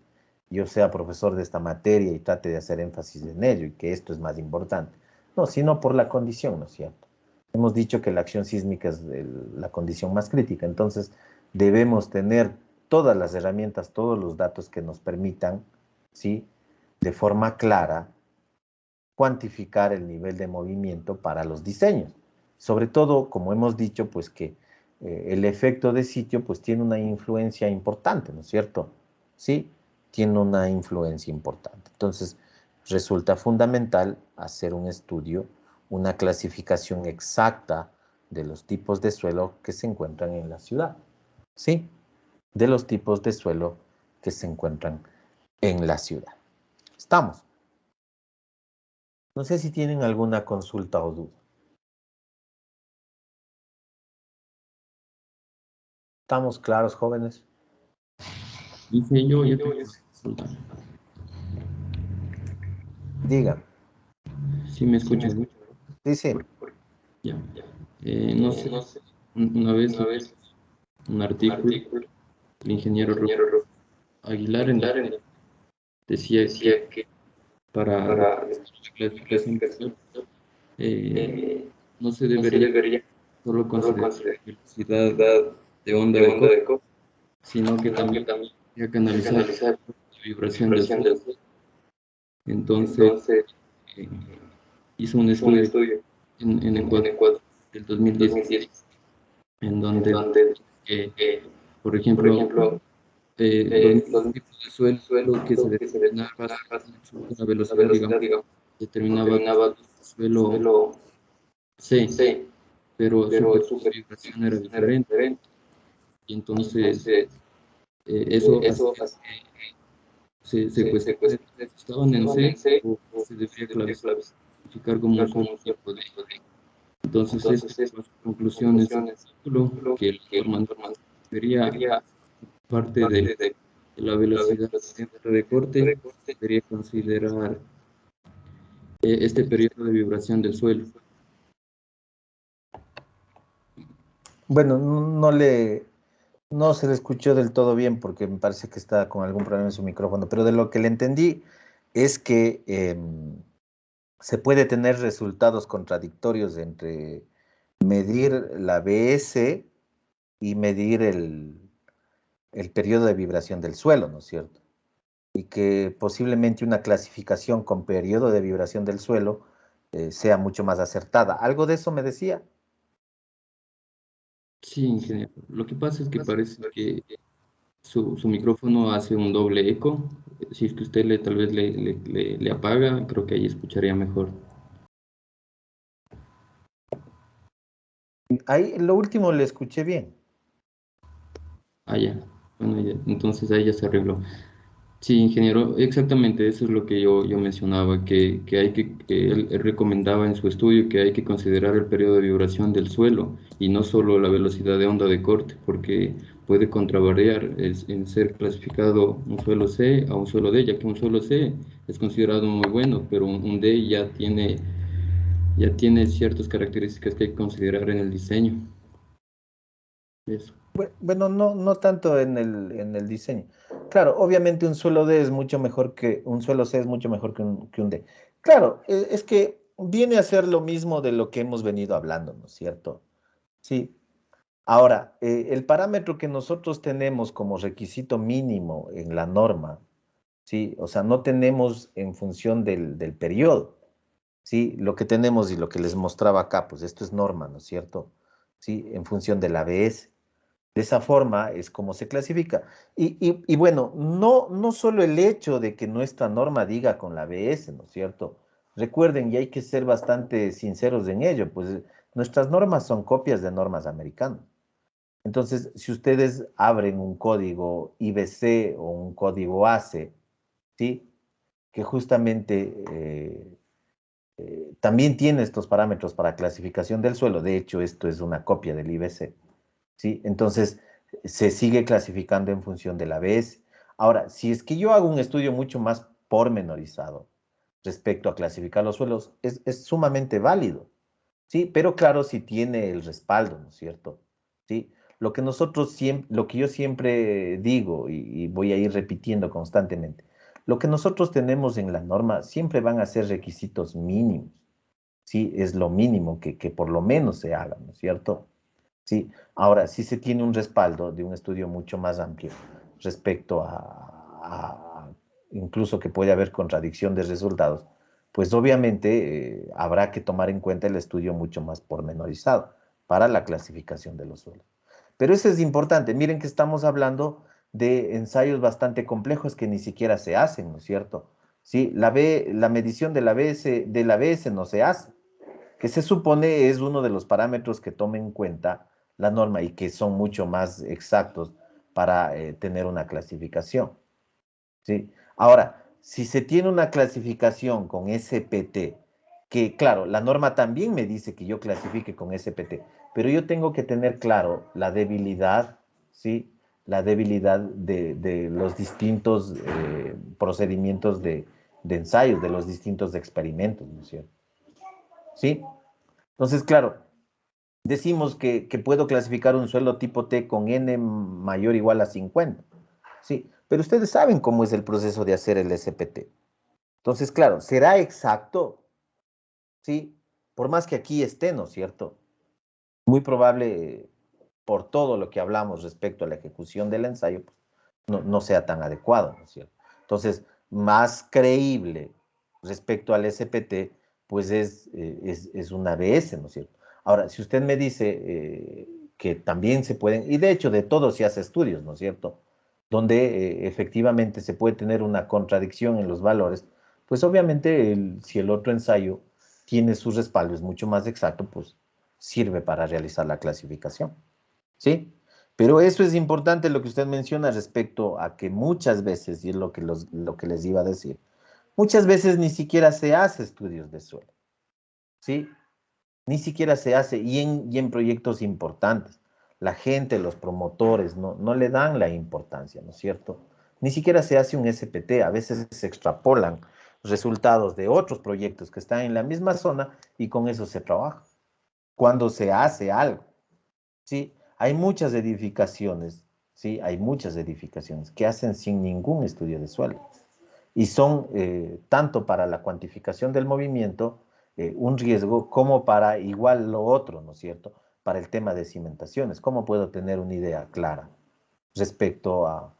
Speaker 1: yo sea profesor de esta materia y trate de hacer énfasis en ello y que esto es más importante, no, sino por la condición, ¿no es cierto? Hemos dicho que la acción sísmica es la condición más crítica, entonces debemos tener todas las herramientas, todos los datos que nos permitan, ¿sí? De forma clara, cuantificar el nivel de movimiento para los diseños. Sobre todo, como hemos dicho, pues que el efecto de sitio pues tiene una influencia importante, ¿no es cierto? Sí, tiene una influencia importante. Entonces, resulta fundamental hacer un estudio, una clasificación exacta de los tipos de suelo que se encuentran en la ciudad, ¿sí? De los tipos de suelo que se encuentran en la ciudad. ¿Estamos? No sé si tienen alguna consulta o duda. ¿Estamos claros, jóvenes?
Speaker 6: Dice yo tengo una consulta.
Speaker 1: Digan.
Speaker 6: Si me escuchas bien.
Speaker 1: Sí, sí.
Speaker 6: Ya. No sé, una vez un artículo, el ingeniero Aguilar decía que para la clasificación visual, no se debería solo considerar la velocidad de onda de Koch, sino que también habría que analizar la vibración del suelo. Entonces, eh, hizo un estudio en Ecuador del 2016, en donde, por ejemplo, los mismos tipos de suelo que se determinaba una velocidad, digamos, determinaba que el suelo C, pero su periodo de vibración era diferente. Y entonces, eso hacía que se cuestione si estaban en C o se debería clasificar como un solo tipo de. Entonces, esta fue su conclusión en su artículo, que el doctor Mandor debería, parte de la velocidad de corte, debería considerar este periodo de vibración del suelo.
Speaker 1: Bueno, no se le escuchó del todo bien porque me parece que está con algún problema en su micrófono, pero de lo que le entendí es que se puede tener resultados contradictorios entre medir la BS y medir el periodo de vibración del suelo, ¿no es cierto? Y que posiblemente una clasificación con periodo de vibración del suelo sea mucho más acertada. ¿Algo de eso me decía?
Speaker 6: Sí, ingeniero. Lo que pasa es que parece que su micrófono hace un doble eco. Si es que usted tal vez le apaga, creo que ahí escucharía mejor.
Speaker 1: Ahí, lo último le escuché bien.
Speaker 6: Ah, ya. Bueno, ya. Entonces ahí ya se arregló. Sí, ingeniero, exactamente eso es lo que yo mencionaba, que hay que él recomendaba en su estudio que hay que considerar el periodo de vibración del suelo y no solo la velocidad de onda de corte, porque puede contravariar en ser clasificado un suelo C a un suelo D, ya que un suelo C es considerado muy bueno, pero un D ya tiene ciertas características que hay que considerar en el diseño. Eso.
Speaker 1: Bueno, no tanto en el diseño. Claro, obviamente un suelo D es mucho mejor que un suelo C es mucho mejor que un D. Claro, es que viene a ser lo mismo de lo que hemos venido hablando, ¿no es cierto? Sí. Ahora, el parámetro que nosotros tenemos como requisito mínimo en la norma, ¿sí? O sea, no tenemos en función del periodo, ¿sí? Lo que tenemos y lo que les mostraba acá, pues esto es norma, ¿no es cierto? ¿Sí? En función del ABS. De esa forma es como se clasifica. Y bueno, no solo el hecho de que nuestra norma diga con la ABS, ¿no es cierto? Recuerden, y hay que ser bastante sinceros en ello, pues nuestras normas son copias de normas americanas. Entonces, si ustedes abren un código IBC o un código ACE, ¿sí? Que justamente también tiene estos parámetros para clasificación del suelo. De hecho, esto es una copia del IBC, ¿sí? Entonces, se sigue clasificando en función de la ABS. Ahora, si es que yo hago un estudio mucho más pormenorizado respecto a clasificar los suelos, es sumamente válido, ¿sí? Pero claro, si tiene el respaldo, ¿no es cierto? ¿Sí? Lo que yo siempre digo y voy a ir repitiendo constantemente, lo que nosotros tenemos en la norma siempre van a ser requisitos mínimos, ¿sí? Es lo mínimo que por lo menos se haga, ¿no es cierto? Sí, ahora sí se tiene un respaldo de un estudio mucho más amplio respecto a incluso que puede haber contradicción de resultados, pues obviamente habrá que tomar en cuenta el estudio mucho más pormenorizado para la clasificación de los suelos. Pero eso es importante. Miren que estamos hablando de ensayos bastante complejos que ni siquiera se hacen, ¿no es cierto? Sí, la medición de la ABS no se hace, que se supone es uno de los parámetros que toma en cuenta la norma y que son mucho más exactos para tener una clasificación. ¿Sí? Ahora, si se tiene una clasificación con SPT, que claro, la norma también me dice que yo clasifique con SPT, pero yo tengo que tener claro la debilidad, ¿sí? La debilidad de los distintos procedimientos de ensayos, de los distintos experimentos, ¿no es cierto? ¿Sí? Entonces, claro, decimos que puedo clasificar un suelo tipo T con n mayor o igual a 50. Sí, pero ustedes saben cómo es el proceso de hacer el SPT. Entonces, claro, será exacto, ¿sí? Por más que aquí esté, ¿no es cierto? Muy probable, por todo lo que hablamos respecto a la ejecución del ensayo, pues, no sea tan adecuado, ¿no es cierto? Entonces, más creíble respecto al SPT, pues es una ABS, ¿no es cierto? Ahora, si usted me dice que también se pueden, y de hecho de todo se hace estudios, ¿no es cierto? Donde efectivamente se puede tener una contradicción en los valores, pues obviamente si el otro ensayo tiene su respaldo, es mucho más exacto, pues sirve para realizar la clasificación, ¿sí? Pero eso es importante lo que usted menciona respecto a que muchas veces, y es lo que les iba a decir, muchas veces ni siquiera se hace estudios de suelo, ¿sí? Ni siquiera se hace, y en proyectos importantes. La gente, los promotores, no le dan la importancia, ¿no es cierto? Ni siquiera se hace un SPT, a veces se extrapolan resultados de otros proyectos que están en la misma zona y con eso se trabaja. Cuando se hace algo, ¿sí? Hay muchas edificaciones, ¿sí? Hay muchas edificaciones que hacen sin ningún estudio de suelo y son tanto para la cuantificación del movimiento un riesgo como para igual lo otro, ¿no es cierto? Para el tema de cimentaciones. ¿Cómo puedo tener una idea clara respecto a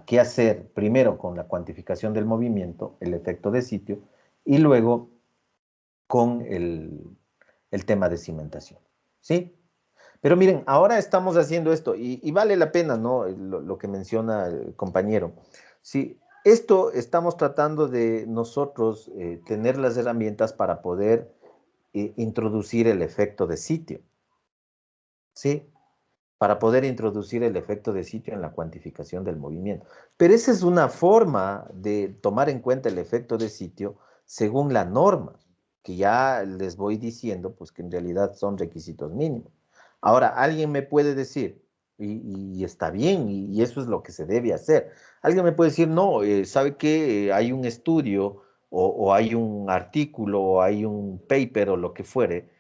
Speaker 1: qué hacer primero con la cuantificación del movimiento, el efecto de sitio, y luego con el tema de cimentación? ¿Sí? Pero miren, ahora estamos haciendo esto y vale la pena, ¿no? Lo que menciona el compañero. Sí, esto estamos tratando de nosotros tener las herramientas para poder introducir el efecto de sitio, ¿sí? para poder introducir el efecto de sitio en la cuantificación del movimiento. Pero esa es una forma de tomar en cuenta el efecto de sitio según la norma, que ya les voy diciendo, pues que en realidad son requisitos mínimos. Ahora, alguien me puede decir, y está bien, y eso es lo que se debe hacer. Alguien me puede decir, no, ¿sabe qué? Hay un estudio, o hay un artículo, o hay un paper, o lo que fuere,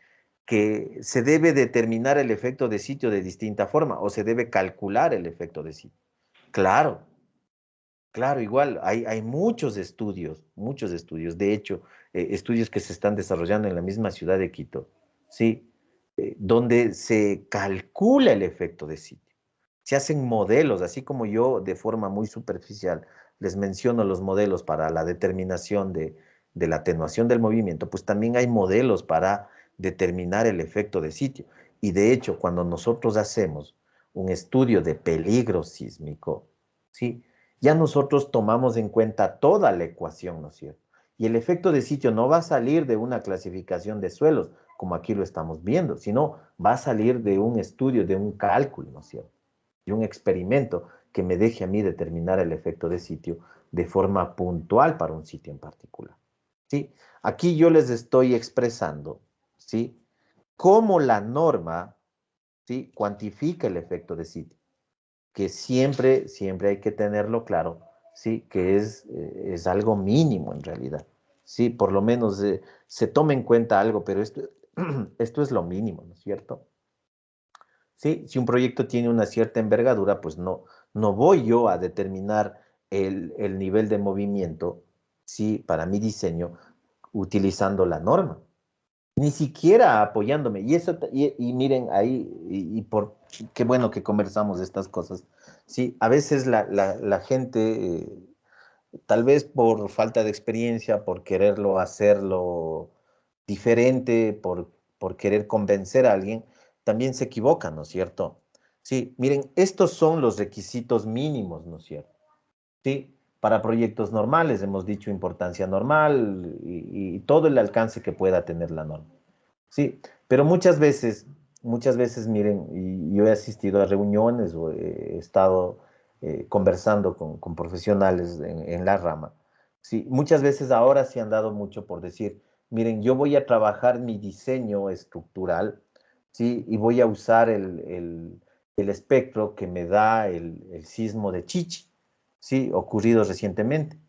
Speaker 1: que se debe determinar el efecto de sitio de distinta forma, o se debe calcular el efecto de sitio. Claro, claro, igual, hay muchos estudios, de hecho, estudios que se están desarrollando en la misma ciudad de Quito, ¿sí? Donde se calcula el efecto de sitio. Se hacen modelos, así como yo de forma muy superficial les menciono los modelos para la determinación de la atenuación del movimiento, pues también hay modelos para determinar el efecto de sitio. Y de hecho, cuando nosotros hacemos un estudio de peligro sísmico, ¿sí? Ya nosotros tomamos en cuenta toda la ecuación, ¿no es cierto? Y el efecto de sitio no va a salir de una clasificación de suelos, como aquí lo estamos viendo, sino va a salir de un estudio, de un cálculo, ¿no es cierto? De un experimento que me deje a mí determinar el efecto de sitio de forma puntual para un sitio en particular. ¿Sí? Aquí yo les estoy expresando, ¿sí? Cómo la norma, ¿sí? Cuantifica el efecto de sitio, que siempre hay que tenerlo claro, ¿sí? Que es algo mínimo en realidad, ¿sí? Por lo menos se toma en cuenta algo, pero esto es lo mínimo, ¿no es cierto? ¿Sí? Si un proyecto tiene una cierta envergadura, pues no voy yo a determinar el nivel de movimiento, ¿sí? Para mi diseño, utilizando la norma, ni siquiera apoyándome. Y miren ahí, qué bueno que conversamos de estas cosas. Sí, a veces la gente, tal vez por falta de experiencia, por quererlo hacerlo diferente, por querer convencer a alguien, también se equivoca, ¿no es cierto? Sí, miren, estos son los requisitos mínimos, ¿no es cierto? Sí, para proyectos normales, hemos dicho importancia normal y todo el alcance que pueda tener la norma. Sí, pero muchas veces, miren, y yo he asistido a reuniones o he estado conversando con profesionales en la rama. Sí, muchas veces ahora se han dado mucho por decir, miren, yo voy a trabajar mi diseño estructural, sí, y voy a usar el espectro que me da el sismo de Chichi, sí, ocurrido recientemente,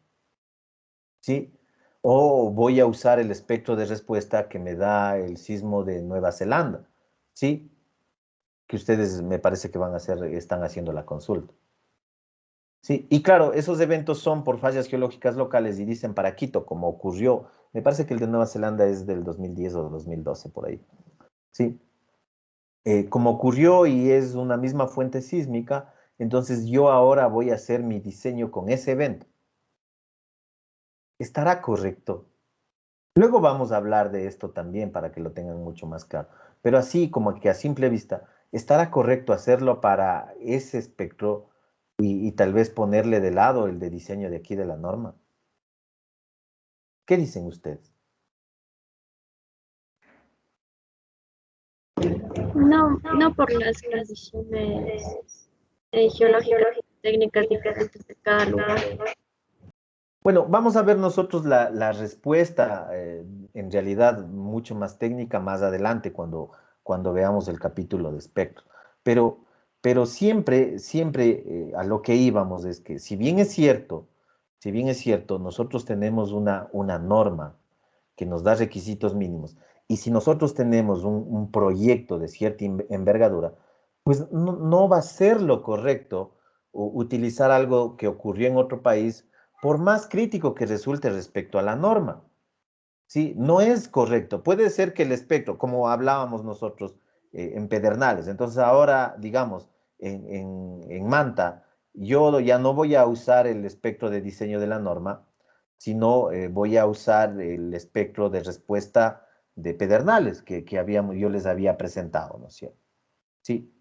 Speaker 1: sí. O voy a usar el espectro de respuesta que me da el sismo de Nueva Zelanda, ¿sí? Que ustedes me parece que están haciendo la consulta. Sí, y claro, esos eventos son por fallas geológicas locales y dicen para Quito, como ocurrió, me parece que el de Nueva Zelanda es del 2010 o 2012 por ahí, ¿sí? Como ocurrió y es una misma fuente sísmica, entonces yo ahora voy a hacer mi diseño con ese evento. ¿Estará correcto? Luego vamos a hablar de esto también para que lo tengan mucho más claro. Pero así como que a simple vista, ¿estará correcto hacerlo para ese espectro y tal vez ponerle de lado el de diseño de aquí de la norma? ¿Qué dicen ustedes?
Speaker 5: No por las condiciones geológicas y técnicas diferentes de cada lugar.
Speaker 1: Bueno, vamos a ver nosotros la respuesta, en realidad mucho más técnica más adelante cuando veamos el capítulo de espectro. Pero, pero siempre a lo que íbamos es que si bien es cierto, nosotros tenemos una norma que nos da requisitos mínimos, y si nosotros tenemos un proyecto de cierta envergadura, pues no va a ser lo correcto utilizar algo que ocurrió en otro país por más crítico que resulte respecto a la norma. Sí, no es correcto. Puede ser que el espectro, como hablábamos nosotros en Pedernales, entonces ahora, digamos, en Manta, yo ya no voy a usar el espectro de diseño de la norma, sino voy a usar el espectro de respuesta de Pedernales yo les había presentado, ¿no es cierto? Sí.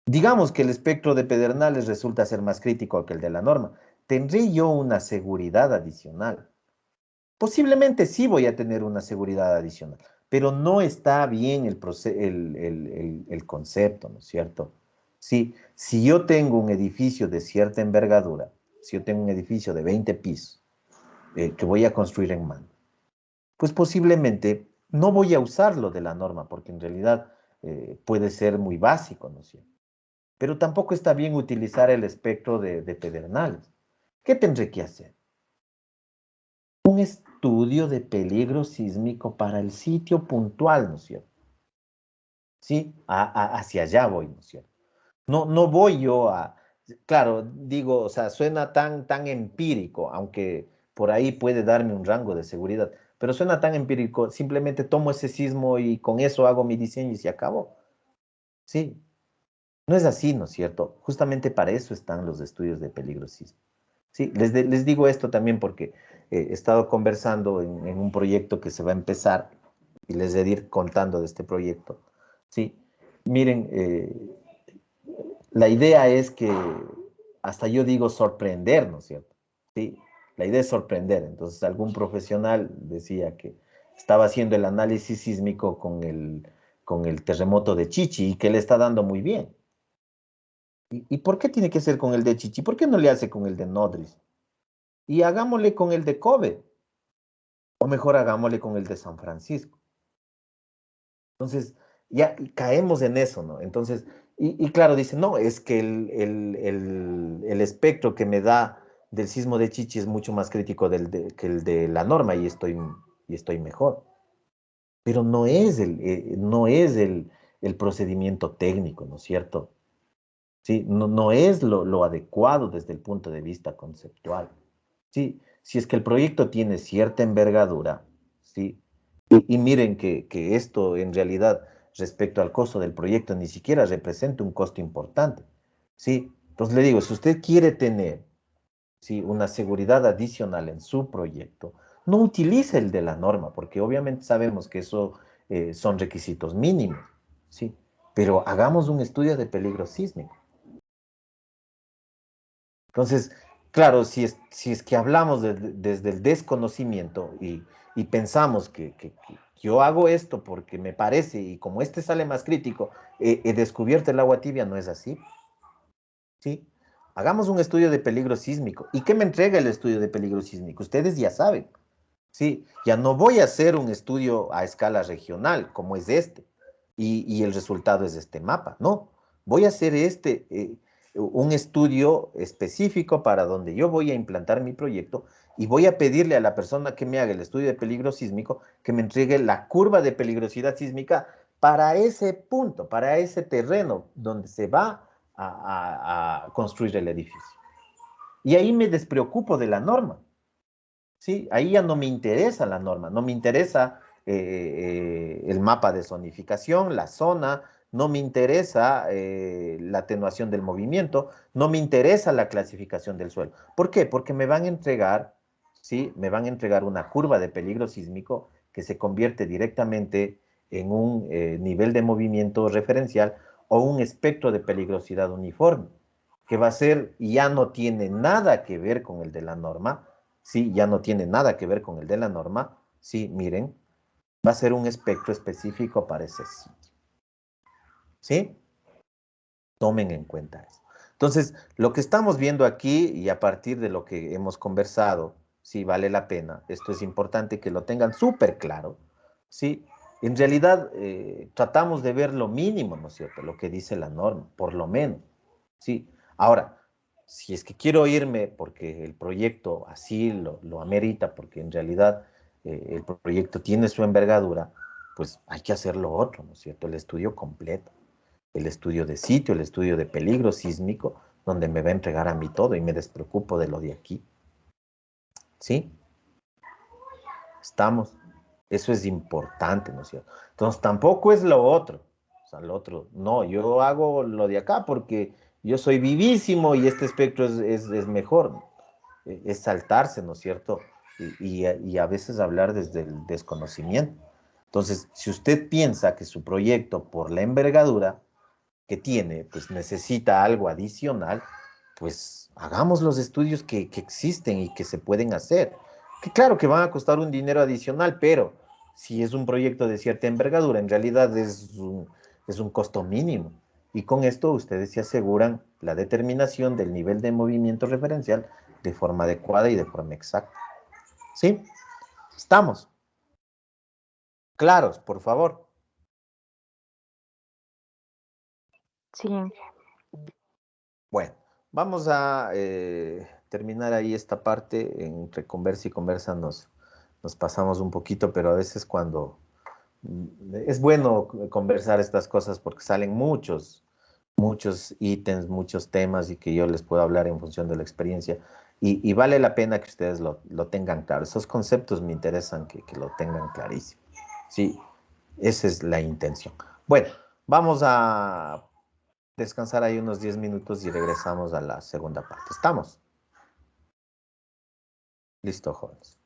Speaker 1: Digamos que el espectro de Pedernales resulta ser más crítico que el de la norma. ¿Tendré yo una seguridad adicional? Posiblemente sí voy a tener una seguridad adicional, pero no está bien el concepto, ¿no es cierto? Sí, si yo tengo un edificio de cierta envergadura, si yo tengo un edificio de 20 pisos que voy a construir en mano, pues posiblemente no voy a usarlo de la norma, porque en realidad puede ser muy básico, ¿no es cierto? Pero tampoco está bien utilizar el espectro de Pedernales. ¿Qué tendré que hacer? Un estudio de peligro sísmico para el sitio puntual, ¿no es cierto? Sí, hacia allá voy, ¿no es cierto? No voy yo a, claro, digo, o sea, suena tan empírico, aunque por ahí puede darme un rango de seguridad, pero suena tan empírico, simplemente tomo ese sismo y con eso hago mi diseño y se acabó. Sí, no es así, ¿no es cierto? Justamente para eso están los estudios de peligro sísmico. Sí, les digo esto también porque he estado conversando en un proyecto que se va a empezar y les he de ir contando de este proyecto. Sí, miren, la idea es que, hasta yo digo sorprender, ¿no es cierto? Sí, la idea es sorprender. Entonces, algún profesional decía que estaba haciendo el análisis sísmico con el terremoto de Chichi y que le está dando muy bien. ¿Y por qué tiene que ser con el de Chichi? ¿Por qué no le hace con el de Nodris? Y hagámosle con el de Kobe. O mejor hagámosle con el de San Francisco. Entonces, ya caemos en eso, ¿no? Entonces, y claro, dice, no, es que el espectro que me da del sismo de Chichi es mucho más crítico que el de la norma y estoy mejor. Pero no es el procedimiento técnico, ¿no es cierto? ¿Sí? No es lo adecuado desde el punto de vista conceptual. ¿Sí? Si es que el proyecto tiene cierta envergadura, ¿sí? Y miren que esto en realidad respecto al costo del proyecto ni siquiera representa un costo importante, ¿sí? Entonces le digo, si usted quiere tener, ¿sí?, una seguridad adicional en su proyecto, no utilice el de la norma, porque obviamente sabemos que eso son requisitos mínimos, ¿sí? Pero hagamos un estudio de peligro sísmico. Entonces, claro, si es que hablamos desde el desconocimiento y pensamos que yo hago esto porque me parece y como este sale más crítico, he descubierto el agua tibia, no es así. ¿Sí? Hagamos un estudio de peligro sísmico. ¿Y qué me entrega el estudio de peligro sísmico? Ustedes ya saben. Sí, ya no voy a hacer un estudio a escala regional como es este y el resultado es este mapa, no. Voy a hacer un estudio específico para donde yo voy a implantar mi proyecto y voy a pedirle a la persona que me haga el estudio de peligro sísmico que me entregue la curva de peligrosidad sísmica para ese punto, para ese terreno donde se va a construir el edificio. Y ahí me despreocupo de la norma. Sí, ahí ya no me interesa la norma, no me interesa el mapa de zonificación, la zona, no me interesa la atenuación del movimiento, no me interesa la clasificación del suelo. ¿Por qué? Porque me van a entregar, ¿sí? Me van a entregar una curva de peligro sísmico que se convierte directamente en un nivel de movimiento referencial o un espectro de peligrosidad uniforme, que va a ser, y ya no tiene nada que ver con el de la norma. Sí, ya no tiene nada que ver con el de la norma. Sí, miren, va a ser un espectro específico para ese sitio. ¿Sí? Tomen en cuenta eso. Entonces, lo que estamos viendo aquí y a partir de lo que hemos conversado, sí, vale la pena. Esto es importante que lo tengan súper claro. Sí, en realidad tratamos de ver lo mínimo, ¿no es cierto? Lo que dice la norma, por lo menos. Sí, ahora, si es que quiero irme porque el proyecto así lo amerita, porque en realidad el proyecto tiene su envergadura, pues hay que hacer lo otro, ¿no es cierto? El estudio completo, el estudio de sitio, el estudio de peligro sísmico, donde me va a entregar a mí todo y me despreocupo de lo de aquí. ¿Sí? Estamos. Eso es importante, ¿no es cierto? Entonces tampoco es lo otro. O sea, lo otro, no, yo hago lo de acá porque yo soy vivísimo y este espectro es mejor. Es saltarse, ¿no es cierto? Y a veces hablar desde el desconocimiento. Entonces, si usted piensa que su proyecto, por la envergadura que tiene, pues necesita algo adicional, pues hagamos los estudios que existen y que se pueden hacer. Que claro que van a costar un dinero adicional, pero si es un proyecto de cierta envergadura, en realidad es un costo mínimo. Y con esto ustedes se aseguran la determinación del nivel de movimiento referencial de forma adecuada y de forma exacta. ¿Sí? ¿Estamos? ¿Claros, por favor?
Speaker 7: Sí.
Speaker 1: Bueno, vamos a terminar ahí esta parte. Entre conversa y conversa nos pasamos un poquito, pero a veces cuando es bueno conversar estas cosas porque salen muchos ítems, muchos temas y que yo les puedo hablar en función de la experiencia. Y vale la pena que ustedes lo tengan claro. Esos conceptos me interesan que lo tengan clarísimo. Sí, esa es la intención. Bueno, vamos a descansar ahí unos 10 minutos y regresamos a la segunda parte. ¿Estamos? Listo, jóvenes.